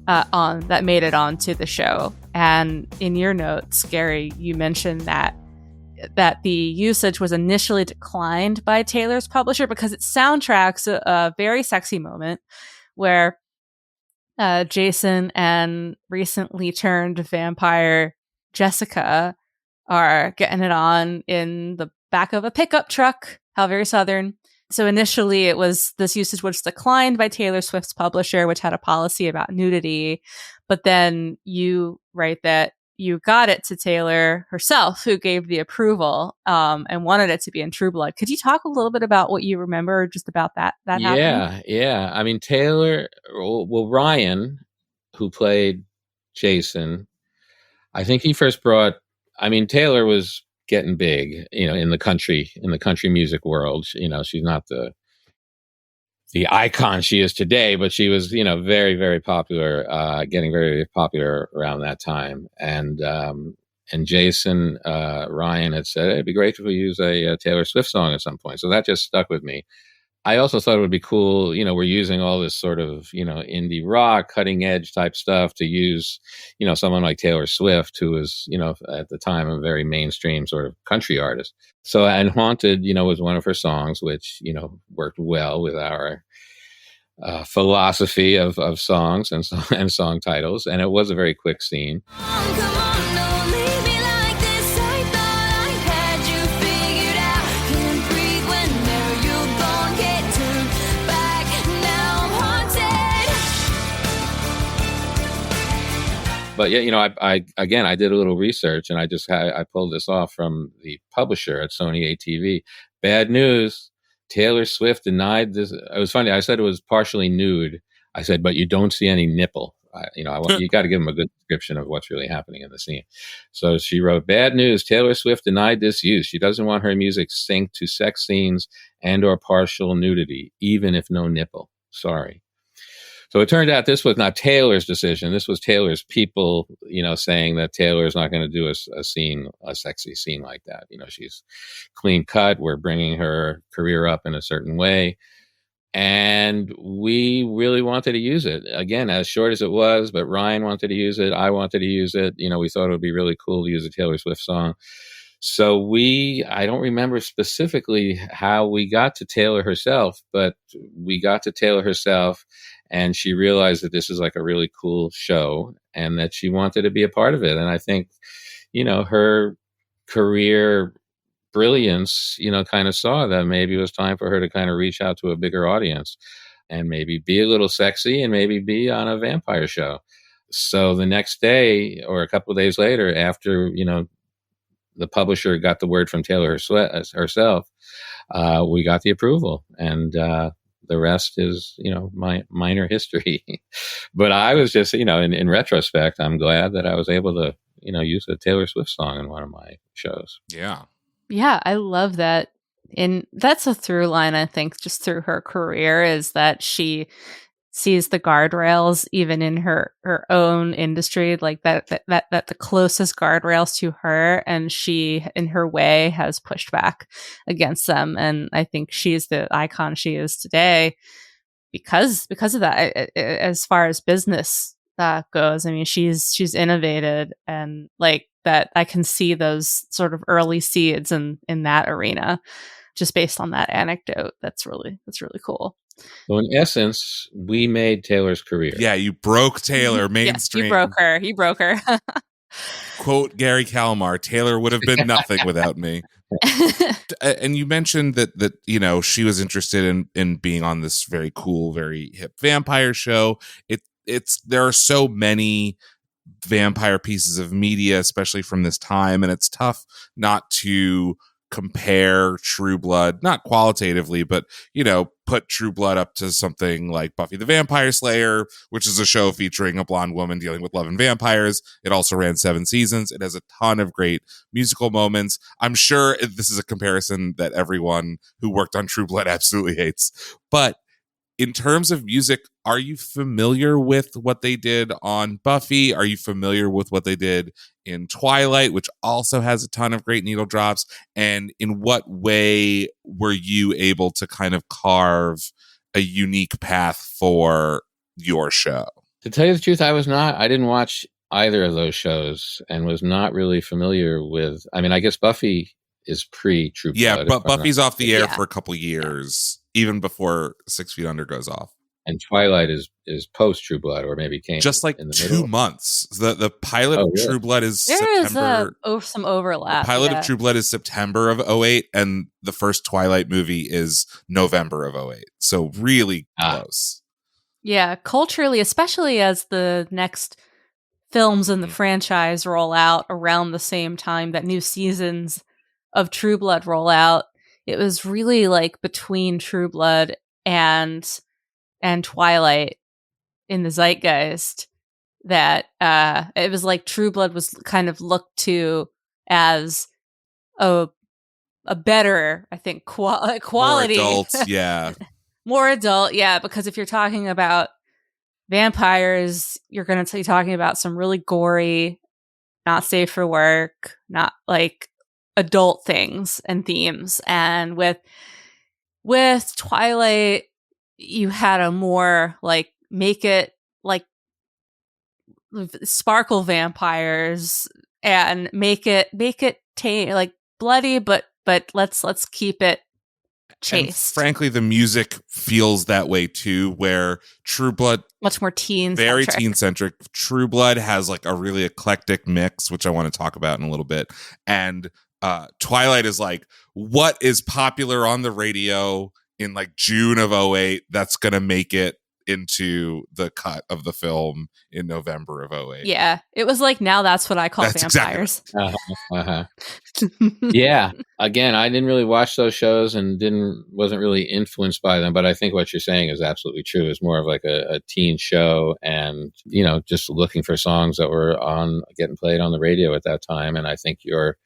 that made it onto the show. And in your notes, Gary, you mentioned that the usage was initially declined by Taylor's publisher because it soundtracks a very sexy moment where Jason and recently turned vampire Jessica are getting it on in the back of a pickup truck. How very Southern. So initially this usage was declined by Taylor Swift's publisher, which had a policy about nudity. But then you write that you got it to Taylor herself, who gave the approval and wanted it to be in True Blood. Could you talk a little bit about what you remember just about that happening? Yeah. I mean, Ryan, who played Jason, I think he first brought. I mean, Taylor was getting big, in the country music world. She's not the icon she is today, but she was, very, very popular, getting very, very popular around that time. And Jason Ryan had said, it'd be great if we use a Taylor Swift song at some point. So that just stuck with me. I also thought it would be cool, we're using all this sort of, indie rock, cutting edge type stuff to use, someone like Taylor Swift, who was, at the time a very mainstream sort of country artist. So, and Haunted, was one of her songs, which, worked well with our philosophy of songs and song titles. And it was a very quick scene. But yeah, I did a little research, and I pulled this off from the publisher at Sony ATV. Bad news. Taylor Swift denied this. It was funny. I said it was partially nude. I said, but you don't see any nipple. You got to give them a good description of what's really happening in the scene. So she wrote, bad news. Taylor Swift denied this use. She doesn't want her music synced to sex scenes and or partial nudity, even if no nipple. Sorry. So it turned out this was not Taylor's decision. This was Taylor's people, saying that Taylor is not going to do a sexy scene like that. She's clean cut. We're bringing her career up in a certain way. And we really wanted to use it. Again, as short as it was, but Ryan wanted to use it. I wanted to use it. We thought it would be really cool to use a Taylor Swift song. So I don't remember specifically how we got to Taylor herself, but we got to Taylor herself, and she realized that this is like a really cool show and that she wanted to be a part of it. And I think, her career brilliance, kind of saw that maybe it was time for her to kind of reach out to a bigger audience and maybe be a little sexy and maybe be on a vampire show. So the next day or a couple of days later, after, the publisher got the word from Taylor herself, we got the approval, and the rest is, minor history. But I was just, in retrospect, I'm glad that I was able to, use a Taylor Swift song in one of my shows. Yeah. Yeah, I love that. And that's a through line, I think, just through her career, is that she sees the guardrails even in her own industry, like that the closest guardrails to her, and she in her way has pushed back against them. And I think she's the icon she is today because of that. As far as business goes, I mean, she's innovated, and like that, I can see those sort of early seeds in that arena just based on that anecdote. That's really cool. So in essence, we made Taylor's career. Yeah, you broke Taylor mainstream. Yes, you broke her. Quote Gary Calamar, Taylor would have been nothing without me. And you mentioned that she was interested in being on this very cool, very hip vampire show. There are so many vampire pieces of media, especially from this time, and it's tough not to compare True Blood, not qualitatively, but, put True Blood up to something like Buffy the Vampire Slayer, which is a show featuring a blonde woman dealing with love and vampires. It also ran 7 seasons. It has a ton of great musical moments. I'm sure this is a comparison that everyone who worked on True Blood absolutely hates. But in terms of music, are you familiar with what they did on Buffy? Are you familiar with what they did in Twilight, which also has a ton of great needle drops? And in what way were you able to kind of carve a unique path for your show? To tell you the truth, I didn't watch either of those shows and was not really familiar with, I guess Buffy is pre-True Blood. Yeah, but Buffy's off the air for a couple years, even before 6 Feet Under goes off. And Twilight is post True Blood, or maybe came just like in the 2 middle. months. The pilot of True Blood is September. There is some overlap. The pilot of True Blood is September of 2008, and the first Twilight movie is November of 2008. So really close. Yeah, culturally, especially as the next films in the franchise roll out around the same time that new seasons of True Blood roll out, it was really like between True Blood and Twilight in the zeitgeist that it was like True Blood was kind of looked to as a better, I think, quality. More adult, yeah. More adult, yeah, because if you're talking about vampires, you're going to be talking about some really gory, not safe for work, not like adult things and themes. And with Twilight, you had a more like make it like sparkle vampires and make it tame, like bloody, but let's keep it chaste. And frankly, the music feels that way too, where True Blood much more teen, very teen centric. True Blood has like a really eclectic mix, which I want to talk about in a little bit, and Twilight is like what is popular on the radio in like June of 2008 that's gonna make it into the cut of the film in November of 2008. Yeah, it was like, now that's what I call vampires. Exactly. Yeah, again, I didn't really watch those shows and wasn't really influenced by them, but I think what you're saying is absolutely true. It's more of like a teen show, and just looking for songs that were getting played on the radio at that time. And I think your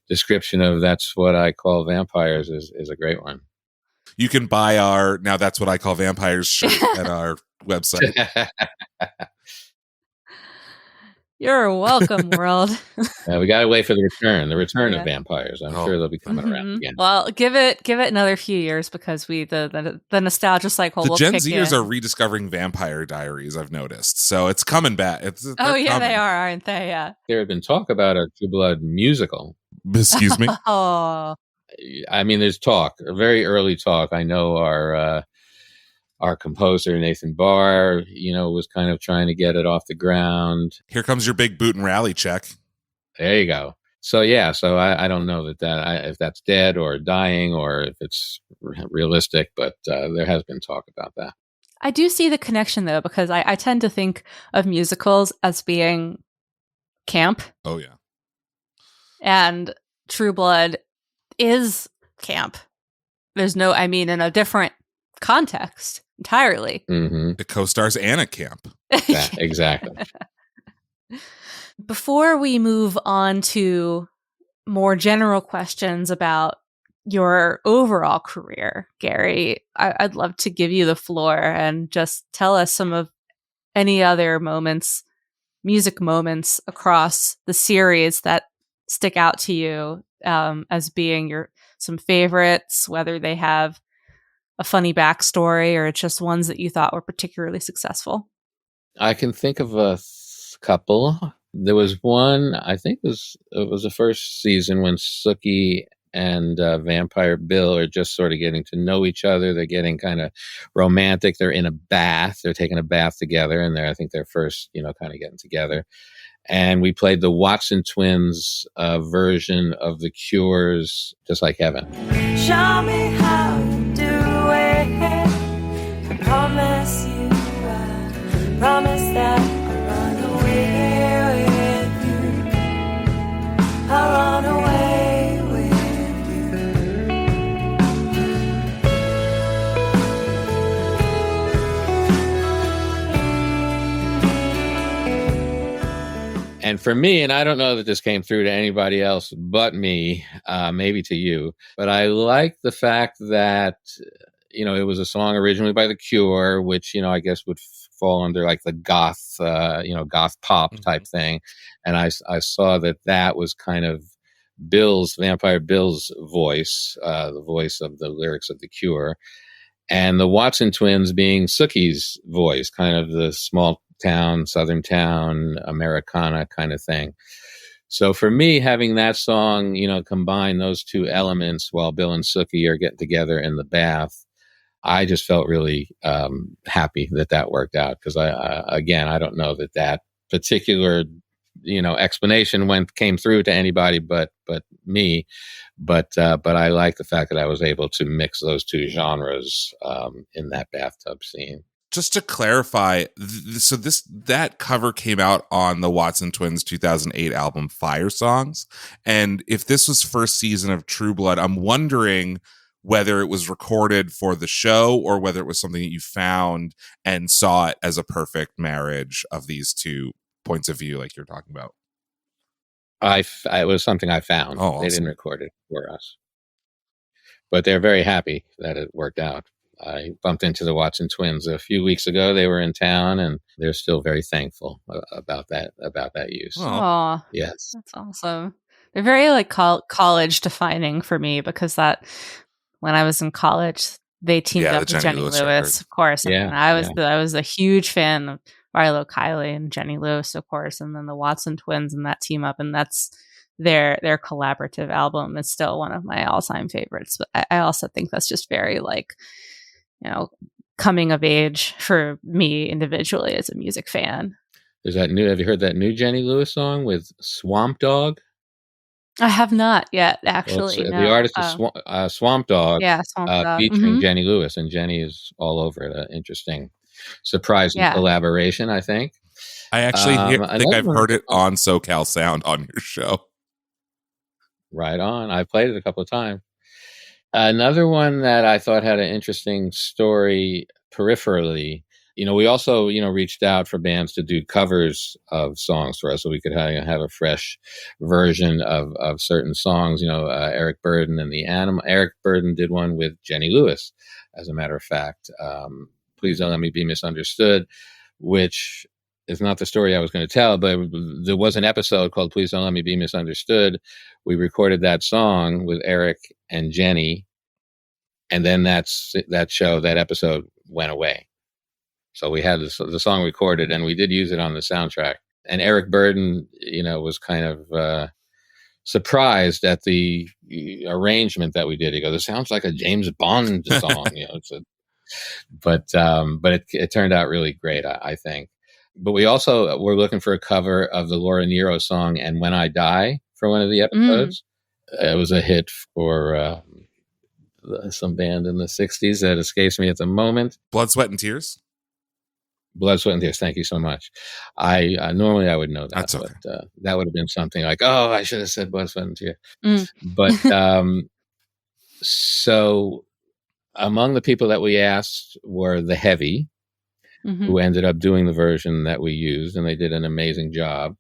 description of that's what I call vampires is a great one. You can buy our Now That's What I Call Vampires shirt at our website. You're welcome, world. We got to wait for the return of vampires. I'm sure they'll be coming around again. Well, give it another few years, because the nostalgia cycle will Gen kick Zers in. are rediscovering Vampire Diaries, I've noticed. So it's coming back. They're coming. They are, aren't they? Yeah. There had been talk about a True Blood musical. Excuse me? Oh. There's talk, a very early talk. I know our composer, Nathan Barr, was kind of trying to get it off the ground. Here comes your big boot and rally check. There you go. So, yeah, I don't know if that's dead or dying or if it's realistic, but there has been talk about that. I do see the connection, though, because I tend to think of musicals as being camp. Oh, yeah. And True Blood is camp. There's no, in a different context entirely. Mm-hmm. It co-stars Anna Camp. Yeah, exactly. Before we move on to more general questions about your overall career, Gary, I'd love to give you the floor and just tell us some of any other moments, music moments across the series that stick out to you as being some favorites, whether they have a funny backstory or it's just ones that you thought were particularly successful. I can think of a couple. There was one, I think it was the first season when Sookie and Vampire Bill are just sort of getting to know each other. They're getting kind of romantic. They're in a bath. They're taking a bath together, and I think they're first, kind of getting together. And we played the Watson twins version of The Cure's Just Like Heaven. Show me how you do it. I promise you, I promise that I'll run away with you. I'll run away with And for me, and I don't know that this came through to anybody else but me, maybe to you, but I like the fact that, it was a song originally by The Cure, which, I guess would fall under like the goth, goth pop type thing. And I saw that was kind of Vampire Bill's voice, the voice of the lyrics of The Cure. And the Watson twins being Sookie's voice, kind of the small town, southern town, Americana kind of thing. So for me, having that song, combine those two elements while Bill and Sookie are getting together in the bath, I just felt really happy that worked out. Because I don't know that particular explanation came through to anybody but me. But I like the fact that I was able to mix those two genres in that bathtub scene. Just to clarify, so that cover came out on the Watson Twins 2008 album Fire Songs. And if this was first season of True Blood, I'm wondering whether it was recorded for the show or whether it was something that you found and saw it as a perfect marriage of these two points of view like you're talking about. It was something I found. Oh, awesome. They didn't record it for us. But they're very happy that it worked out. I bumped into the Watson twins a few weeks ago. They were in town, and they're still very thankful about that use. Aw, yes, that's awesome. They're very like college defining for me because when I was in college, they teamed up with Jenny Lewis, of course. Yeah, and I was a huge fan of Rilo Kiley and Jenny Lewis, of course, and then the Watson twins and that team up, and that's their collaborative album is still one of my all-time favorites. But I also think that's just very like, coming of age for me individually as a music fan. There's have you heard that new Jenny Lewis song with Swamp Dog? I have not yet, actually. The artist is Swamp Dog, Swamp Dog. Featuring Jenny Lewis, and Jenny is all over it. An interesting, surprising collaboration, I think. I actually think I've heard it on SoCal Sound on your show. Right on. I played it a couple of times. Another one that I thought had an interesting story peripherally, we also, reached out for bands to do covers of songs for us so we could have a fresh version of certain songs. Eric Burden and the Animal. Eric Burden did one with Jenny Lewis, as a matter of fact. Please Don't Let Me Be Misunderstood, which is not the story I was going to tell, but there was an episode called Please Don't Let Me Be Misunderstood. We recorded that song with Eric and Jenny, and then that episode went away. So we had the song recorded, and we did use it on the soundtrack. And Eric Burden, was kind of surprised at the arrangement that we did. He goes, "This sounds like a James Bond song," But it turned out really great, I think. But we also were looking for a cover of the Laura Nyro song "And When I Die" for one of the episodes. It was a hit for some band in the 60s that escapes me at the moment. Blood, Sweat, and Tears? Blood, Sweat, and Tears. Thank you so much. I normally I would know that. That's okay. But that would have been something like, I should have said Blood, Sweat, and Tears. But so among the people that we asked were The Heavy, who ended up doing the version that we used, and they did an amazing job.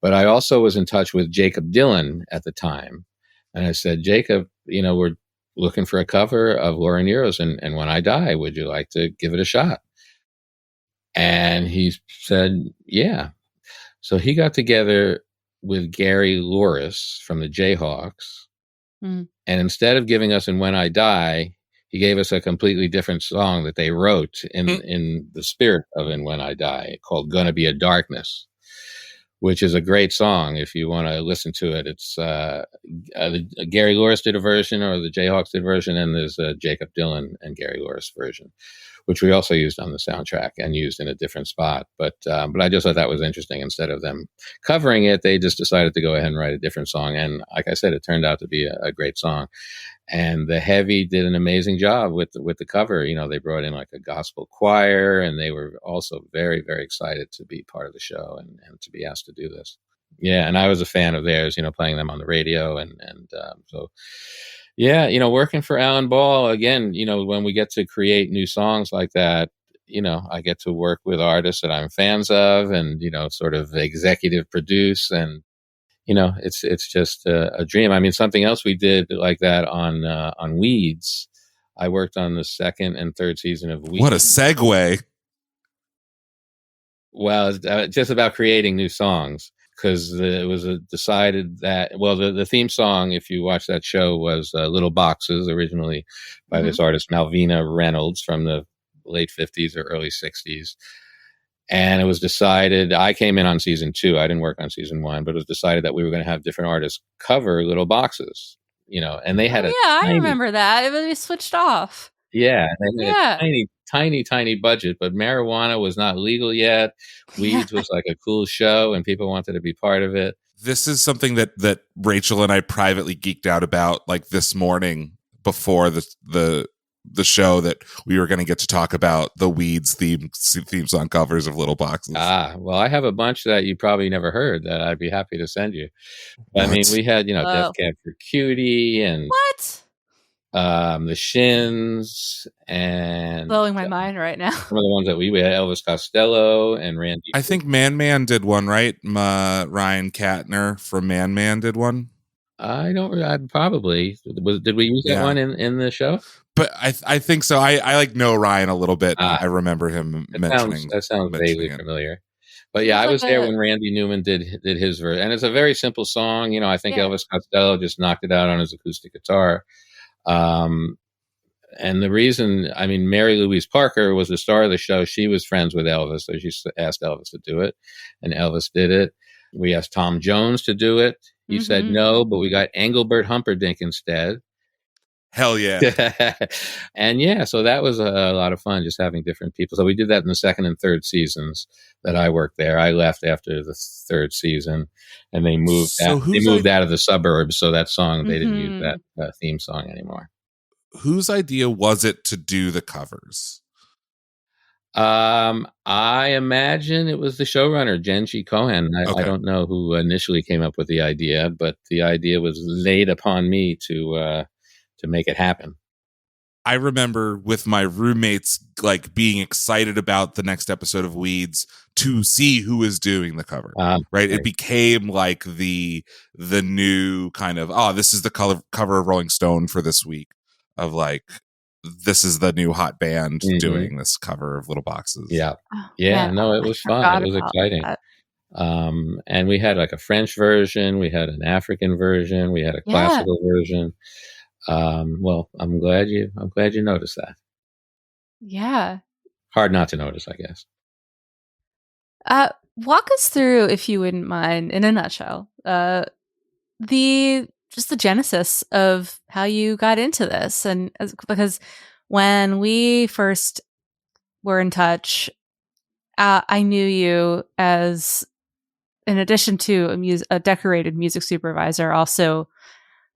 But I also was in touch with Jacob Dylan at the time. And I said, Jacob, we're looking for a cover of Laura Nyro's and When I Die, would you like to give it a shot? And he said, yeah. So he got together with Gary Louris from the Jayhawks. And instead of giving us "And When I Die," he gave us a completely different song that they wrote in the spirit of "And When I Die," called "Gonna Be a Darkness," which is a great song. If you want to listen to it, it's Gary Louris did a version, or the Jayhawks did a version, and there's a Jacob Dylan and Gary Louris version, which we also used on the soundtrack and used in a different spot. But I just thought that was interesting. Instead of them covering it, they just decided to go ahead and write a different song. And like I said, it turned out to be a great song. And The Heavy did an amazing job with the cover. They brought in like a gospel choir, and they were also very, very excited to be part of the show and to be asked to do this. Yeah, and I was a fan of theirs, playing them on the radio. So, yeah, working for Alan Ball, again, when we get to create new songs like that, I get to work with artists that I'm fans of, and sort of executive produce, and it's just a dream. I mean, something else we did like that on Weeds. I worked on the second and third season of Weeds. What a segue. Well, it's just about creating new songs, because it was decided that, well, the theme song, if you watch that show, was Little Boxes, originally by this artist Malvina Reynolds from the late 50s or early 60s. And it was decided, I came in on season 2. I didn't work on season 1, but it was decided that we were going to have different artists cover Little Boxes, and they had I remember that. It was switched off. Yeah, they had a tiny budget, but marijuana was not legal yet. Weeds was like a cool show, and people wanted to be part of it. This is something that Rachel and I privately geeked out about, like, this morning before the show, that we were going to get to talk about the Weeds theme song covers of Little Boxes. Well, I have a bunch that you probably never heard that I'd be happy to send you. I mean, we had, Death Cab for Cutie and what? The Shins, and blowing my mind right now. Some of the ones that we had, Elvis Costello and Randy. I think Man did one, right? Ryan Katner from Man did one. I don't. Probably did we use that one in the show? But I think so. I know Ryan a little bit. I remember him mentioning. That sounds vaguely familiar. But yeah, I was there when Randy Newman did his version, and it's a very simple song. I think Elvis Costello just knocked it out on his acoustic guitar. And the reason, I mean, Mary Louise Parker was the star of the show. She was friends with Elvis, so she asked Elvis to do it, and Elvis did it. We asked Tom Jones to do it. He said no, but we got Engelbert Humperdinck instead. Hell yeah. And so that was a lot of fun, just having different people. So we did that in the second and third seasons that I worked there. I left after the third season, and they moved out of the suburbs. So that song, they didn't use that theme song anymore. Whose idea was it to do the covers? I imagine it was the showrunner, Jen G. Cohen. I don't know who initially came up with the idea, but the idea was laid upon me to make it happen. I remember with my roommates, like, being excited about the next episode of Weeds to see who was doing the cover. Right? It became like the new kind of, this is the cover of Rolling Stone for this week, of like, this is the new hot band doing this cover of Little Boxes. Yeah. No, it was fun. It was exciting. And we had like a French version, we had an African version, we had a classical version. Well, I'm glad you noticed that. Yeah. Hard not to notice, I guess. Walk us through, if you wouldn't mind, in a nutshell, the genesis of how you got into this. And because when we first were in touch, I knew you as, in addition to a decorated music supervisor, also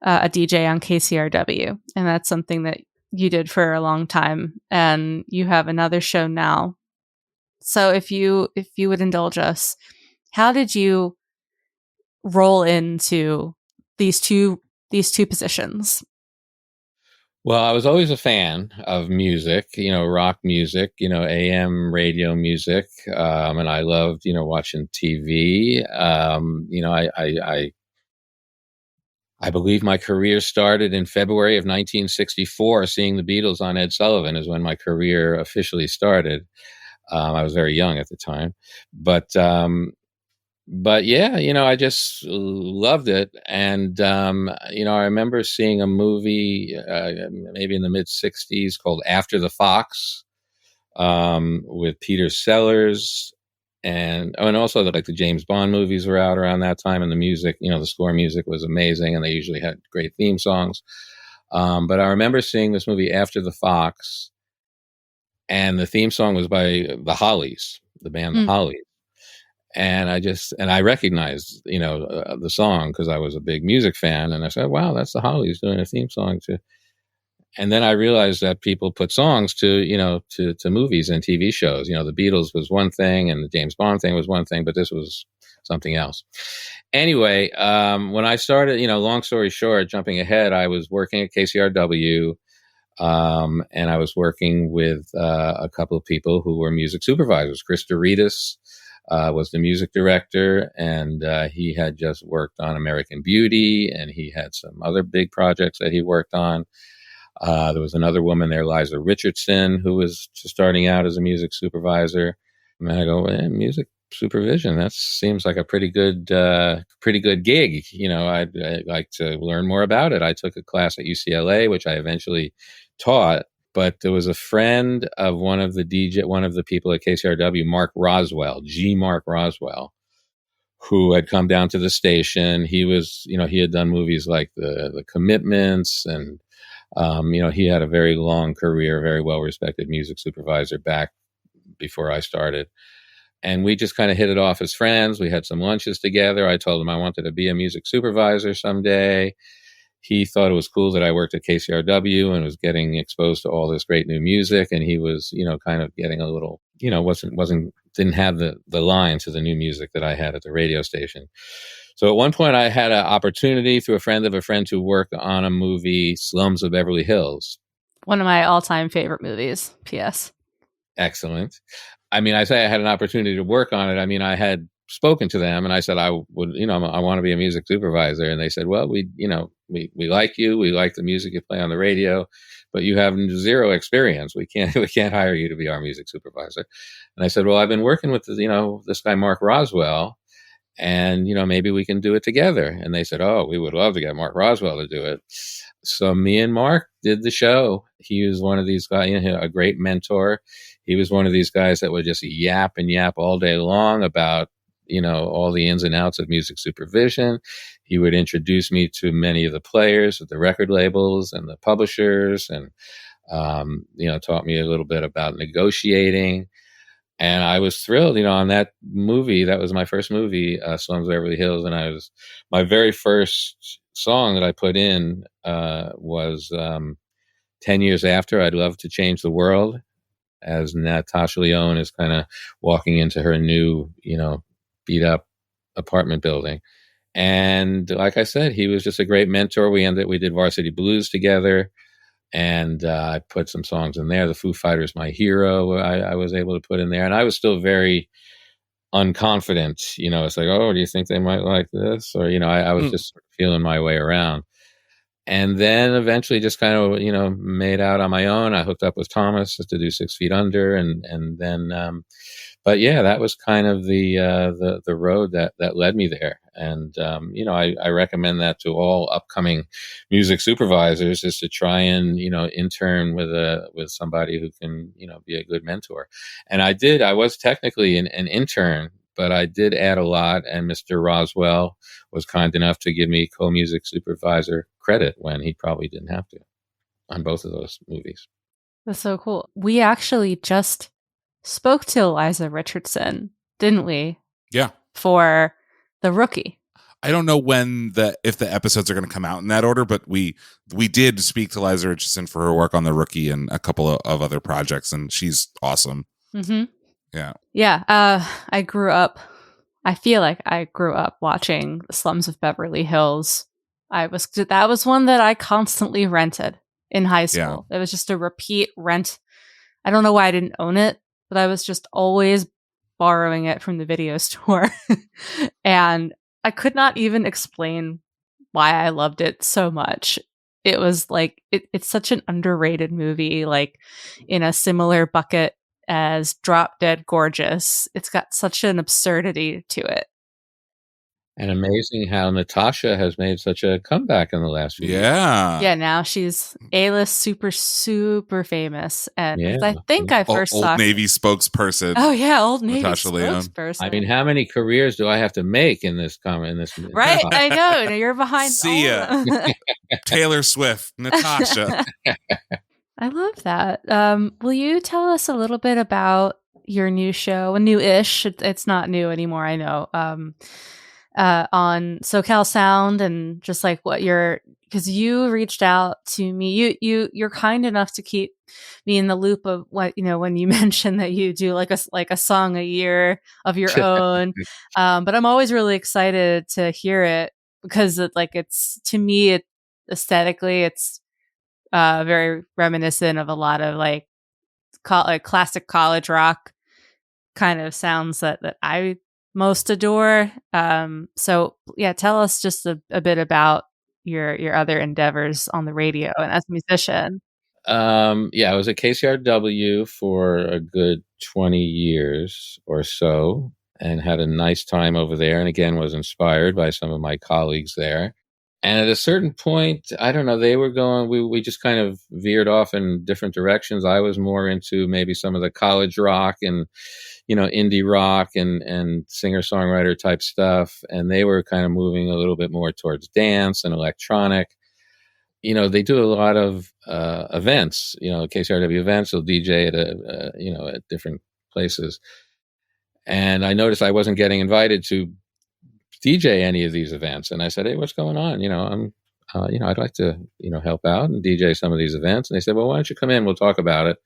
a DJ on KCRW. And that's something that you did for a long time. And you have another show now. So if you would indulge us, how did you roll into these two positions? Well, I was always a fan of music, rock music, AM radio music. And I loved, watching TV. I believe my career started in February of 1964. Seeing the Beatles on Ed Sullivan is when my career officially started. I was very young at the time, but yeah, I just loved it. And, I remember seeing a movie, maybe in the mid 60s called After the Fox, with Peter Sellers. And also the James Bond movies were out around that time, and the music, the score music was amazing, and they usually had great theme songs. But I remember seeing this movie After the Fox, and the theme song was by the Hollies, the band The Hollies. And I recognized, the song because I was a big music fan, and I said, wow, that's the Hollies doing a theme song too. And then I realized that people put songs to movies and TV shows. The Beatles was one thing, and the James Bond thing was one thing, but this was something else. Anyway, when I started, long story short, jumping ahead, I was working at KCRW. And I was working with a couple of people who were music supervisors. Chris Doritas was the music director, and he had just worked on American Beauty, and he had some other big projects that he worked on. There was another woman there, Liza Richardson, who was just starting out as a music supervisor. And I go, music supervision, that seems like a pretty good gig. I'd like to learn more about it. I took a class at UCLA, which I eventually taught. But there was a friend of one of the people at KCRW, Mark Roswell, Mark Roswell, who had come down to the station. He was, he had done movies like the Commitments, and he had a very long career, very well-respected music supervisor back before I started. And we just kind of hit it off as friends. We had some lunches together. I told him I wanted to be a music supervisor someday. He thought it was cool that I worked at KCRW and was getting exposed to all this great new music. And he was, kind of getting a little, didn't have the line to the new music that I had at the radio station. So at one point I had an opportunity through a friend of a friend to work on a movie, Slums of Beverly Hills. One of my all-time favorite movies, P.S. Excellent. I say I had an opportunity to work on it. I had spoken to them and I said, I would, I want to be a music supervisor. And they said, well, we like you. We like the music you play on the radio, but you have zero experience. We can't hire you to be our music supervisor. And I said, well, I've been working with, this guy, Mark Roswell, and, maybe we can do it together. And they said, oh, we would love to get Mark Roswell to do it. So me and Mark did the show. He was one of these guys, a great mentor. He was one of these guys that would just yap and yap all day long about, all the ins and outs of music supervision. He would introduce me to many of the players at the record labels and the publishers, and, taught me a little bit about negotiating. And I was thrilled, on that movie. That was my first movie, Slums of Beverly Hills. And my very first song that I put in was 10 years after, I'd Love to Change the World, as Natasha Lyonne is kind of walking into her new, beat up apartment building. And like I said, he was just a great mentor. We did Varsity Blues together. And I put some songs in there. The Foo Fighters, My Hero, I was able to put in there. And I was still very unconfident. It's like, oh, do you think they might like this? Or, I was just feeling my way around. And then eventually just kind of, made out on my own. I hooked up with Thomas to do 6 Feet Under. And then, but yeah, that was kind of the road that led me there. And, I recommend that to all upcoming music supervisors, is to try and, intern with somebody who can, be a good mentor. And I was technically an intern, but I did add a lot. And Mr. Roswell was kind enough to give me co-music supervisor credit when he probably didn't have to on both of those movies. That's so cool. We actually just spoke to Liza Richardson, didn't we? Yeah. For The Rookie. I don't know if the episodes are going to come out in that order, but we did speak to Liza Richardson for her work on The Rookie and a couple of other projects, and she's awesome. Mm-hmm. Yeah. Yeah. I feel like I grew up watching Slums of Beverly Hills. That was one that I constantly rented in high school. Yeah. It was just a repeat rent. I don't know why I didn't own it, but I was just always borrowing it from the video store. And I could not even explain why I loved it so much. It was like, it's such an underrated movie, like in a similar bucket as Drop Dead Gorgeous. It's got such an absurdity to it. And amazing how Natasha has made such a comeback in the last few years. Yeah, now she's A-list, super, super famous. And I think I first saw... Old Navy spokesperson. Oh, yeah, Old Navy Natasha spokesperson. How many careers do I have to make in this comment? Right, I know. You're behind. See ya. Taylor Swift, Natasha. I love that. Will you tell us a little bit about your new show? New-ish. It's not new anymore, I know. On SoCal Sound, and just like because you reached out to me, you're kind enough to keep me in the loop of what, when you mentioned that you do like a song a year of your own. But I'm always really excited to hear it, because it's to me, aesthetically, it's very reminiscent of a lot of like classic college rock kind of sounds that I most adore. So yeah, tell us just a bit about your other endeavors on the radio and as a musician. Yeah, I was at KCRW for a good 20 years or so and had a nice time over there. And again, was inspired by some of my colleagues there. And at a certain point, I don't know, they were going, we just kind of veered off in different directions. I was more into maybe some of the college rock and, indie rock and singer-songwriter type stuff. And they were kind of moving a little bit more towards dance and electronic. They do a lot of events, KCRW events. They'll DJ at different places. And I noticed I wasn't getting invited to DJ any of these events. And I said, hey, what's going on? I'd like to, help out and DJ some of these events. And they said, well, why don't you come in? We'll talk about it.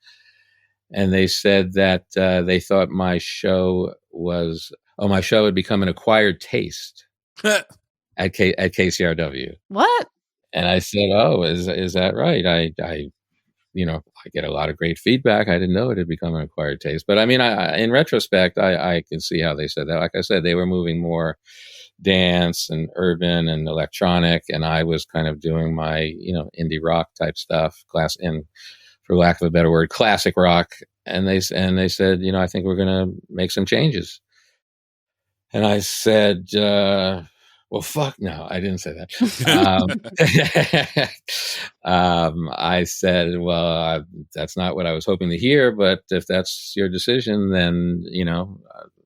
And they said that they thought my show had become an acquired taste at KCRW. What? And I said, oh, is that right? I get a lot of great feedback. I didn't know it had become an acquired taste. But I mean, in retrospect, I can see how they said that. Like I said, they were moving more dance and urban and electronic, and I was kind of doing my indie rock type stuff, and for lack of a better word, classic rock. And they said, I think we're going to make some changes. And I said, well, fuck no, I didn't say that. I said, well, that's not what I was hoping to hear, but if that's your decision, then,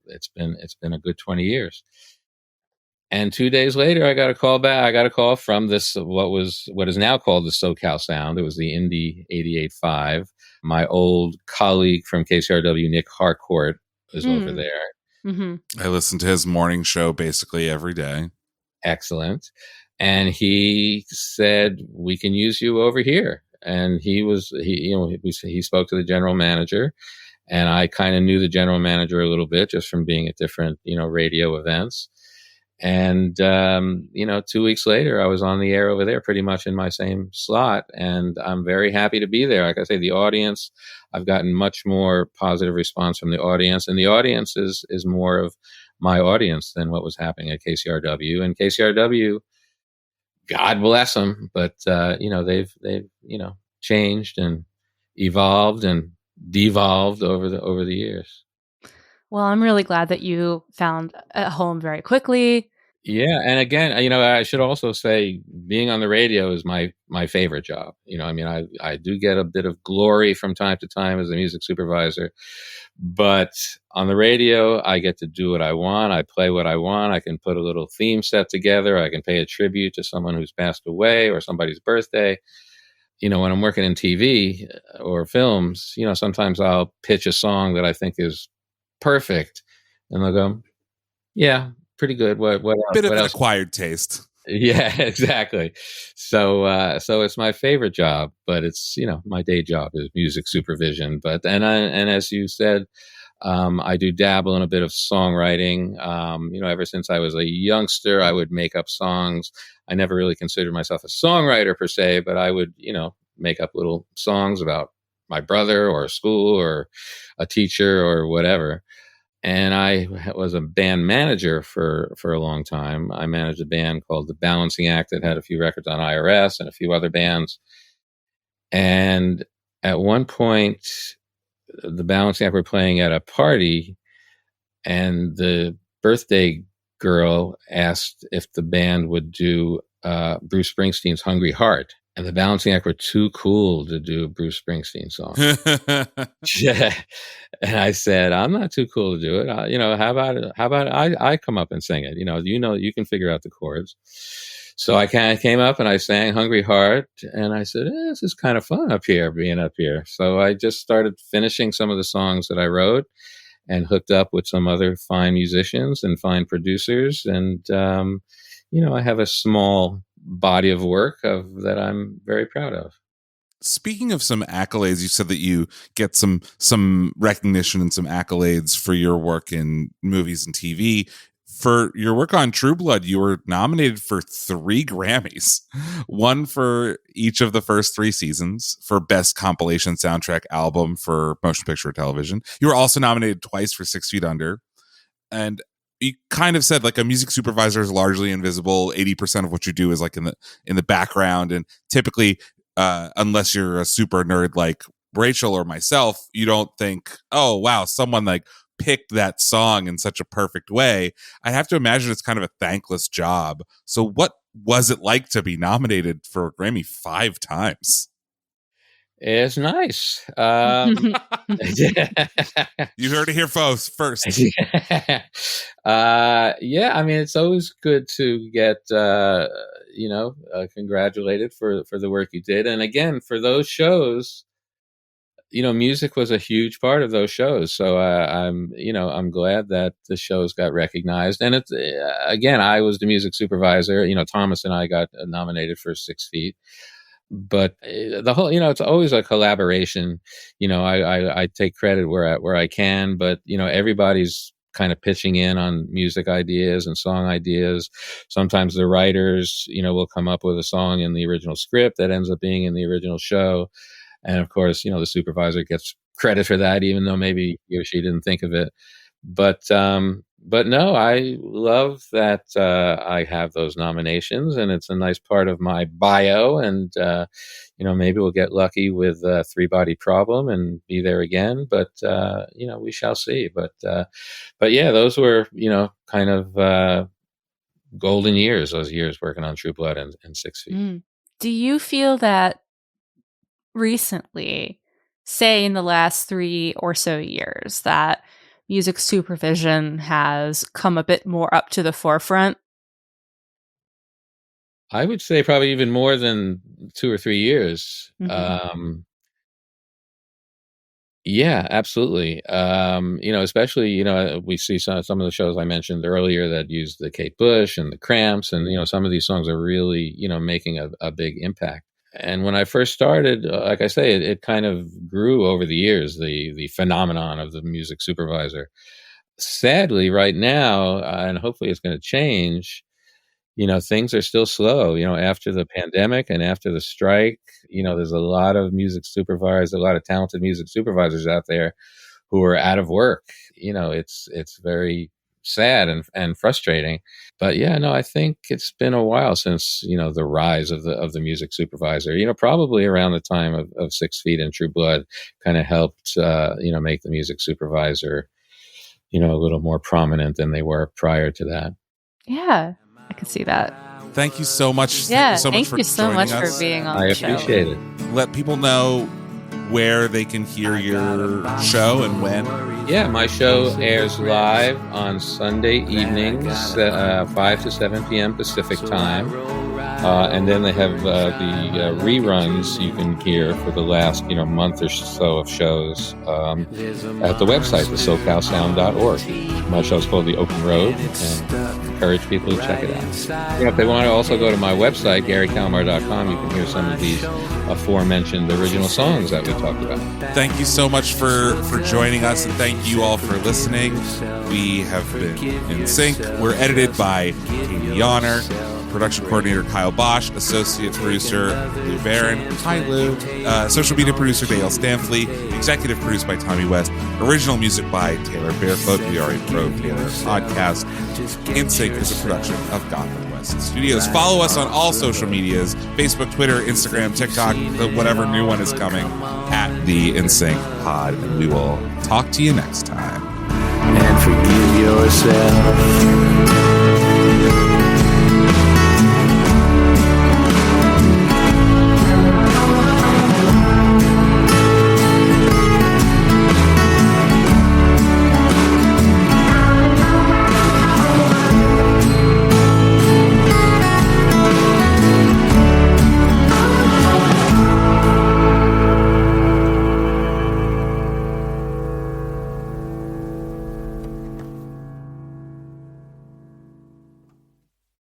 it's been a good 20 years. And 2 days later, I got a call back. I got a call from what is now called the SoCal Sound. It was the Indie 88.5. My old colleague from KCRW, Nick Harcourt, was over there. Mm-hmm. I listen to his morning show basically every day. Excellent. And he said, we can use you over here. And he spoke to the general manager, and I kind of knew the general manager a little bit just from being at different, radio events. And, 2 weeks later, I was on the air over there pretty much in my same slot. And I'm very happy to be there. Like I say, the audience, I've gotten much more positive response from the audience. And the audience is more of my audience than what was happening at KCRW. And KCRW, God bless them, but, they've changed and evolved and devolved over the years. Well, I'm really glad that you found a home very quickly. Yeah. And again, I should also say being on the radio is my favorite job. I do get a bit of glory from time to time as a music supervisor, but on the radio, I get to do what I want. I play what I want. I can put a little theme set together. I can pay a tribute to someone who's passed away or somebody's birthday. When I'm working in TV or films, sometimes I'll pitch a song that I think is perfect, and they'll go, yeah, pretty good. What Bit of what an else? acquired taste. Yeah, exactly. So it's my favorite job, but it's, my day job is music supervision. But, and as you said, I do dabble in a bit of songwriting. Ever since I was a youngster, I would make up songs. I never really considered myself a songwriter per se, but I would, make up little songs about my brother or school or a teacher or whatever. And I was a band manager for a long time. I managed a band called The Balancing Act that had a few records on IRS and a few other bands. And at one point, The Balancing Act were playing at a party, and the birthday girl asked if the band would do Bruce Springsteen's Hungry Heart. And the Balancing Act were too cool to do a Bruce Springsteen song. Yeah. And I said, I'm not too cool to do it. How about I come up and sing it? You can figure out the chords. So I kind of came up and I sang Hungry Heart, and I said, this is kind of fun being up here. So I just started finishing some of the songs that I wrote and hooked up with some other fine musicians and fine producers. And, I have a small body of work that I'm very proud of. Speaking of some accolades, you said that you get some recognition and some accolades for your work in movies and TV. for your work on True Blood, you were nominated for 3 Grammys, one for each of the first 3 seasons for Best Compilation Soundtrack Album for Motion Picture or Television. You were also nominated twice for 6 Feet Under. And you kind of said like a music supervisor is largely invisible. 80% of what you do is like in the background. And typically, unless you're a super nerd like Rachel or myself, you don't think, oh, wow, someone like picked that song in such a perfect way. I have to imagine it's kind of a thankless job. So what was it like to be nominated for a Grammy 5 times? It's nice. You heard it here first. Yeah, I mean, it's always good to get, congratulated for the work you did. And again, for those shows, music was a huge part of those shows. So I'm glad that the shows got recognized. And it's, again, I was the music supervisor. Thomas and I got nominated for 6 Feet. But the whole, it's always a collaboration. I take credit where I can, but everybody's kind of pitching in on music ideas and song ideas. Sometimes the writers, will come up with a song in the original script that ends up being in the original show, and of course, the supervisor gets credit for that, even though maybe he or she didn't think of it. But no, I love that I have those nominations, and it's a nice part of my bio. And maybe we'll get lucky with Three Body Problem and be there again. But we shall see. But yeah, those were kind of golden years. Those years working on True Blood and 6 Feet. Do you feel that recently, say in the last 3 or so years, that music supervision has come a bit more up to the forefront? I would say probably even more than 2 or 3 years. Yeah, absolutely. Especially, we see some of the shows I mentioned earlier that use the Kate Bush and the Cramps, and, some of these songs are really, making a big impact. And when I first started, like I say, it kind of grew over the years, the phenomenon of the music supervisor. Sadly, right now, and hopefully it's going to change, things are still slow. After the pandemic and after the strike, there's a lot of a lot of talented music supervisors out there who are out of work. It's very sad and frustrating. But yeah, no, I think it's been a while since, the rise of the music supervisor, probably around the time of 6 Feet and True Blood kind of helped, make the music supervisor, a little more prominent than they were prior to that. Yeah, I can see that. Thank you so much. Yeah, thank you so much for being on the show. I appreciate it. Let people know where they can hear your show and when. Yeah, my show airs live on Sunday evenings, 5 to 7 p.m. Pacific time. And then they have the reruns you can hear for the last month or so of shows at the website, thesocalsound.org. My show's called The Open Road, and encourage people to check it out. If they want to also go to my website, GaryCalamar.com, you can hear some of these aforementioned original songs that we talked about. Thank you so much for joining us, and thank you all for listening. We have been in sync. We're edited by Katie Honor, production coordinator Kyle Bosch, associate producer Lou Barron. Hi, Lou. Social media producer Dale Stanfley. Executive produced by Tommy West. Original music by Taylor Barefoot. We are a Pro Taylor podcast. In Sync is a production of Gotham West Studios. Follow us on all social medias: Facebook, Twitter, Instagram, TikTok, whatever new one is coming, at the In Sync Pod. And we will talk to you next time. And forgive yourself.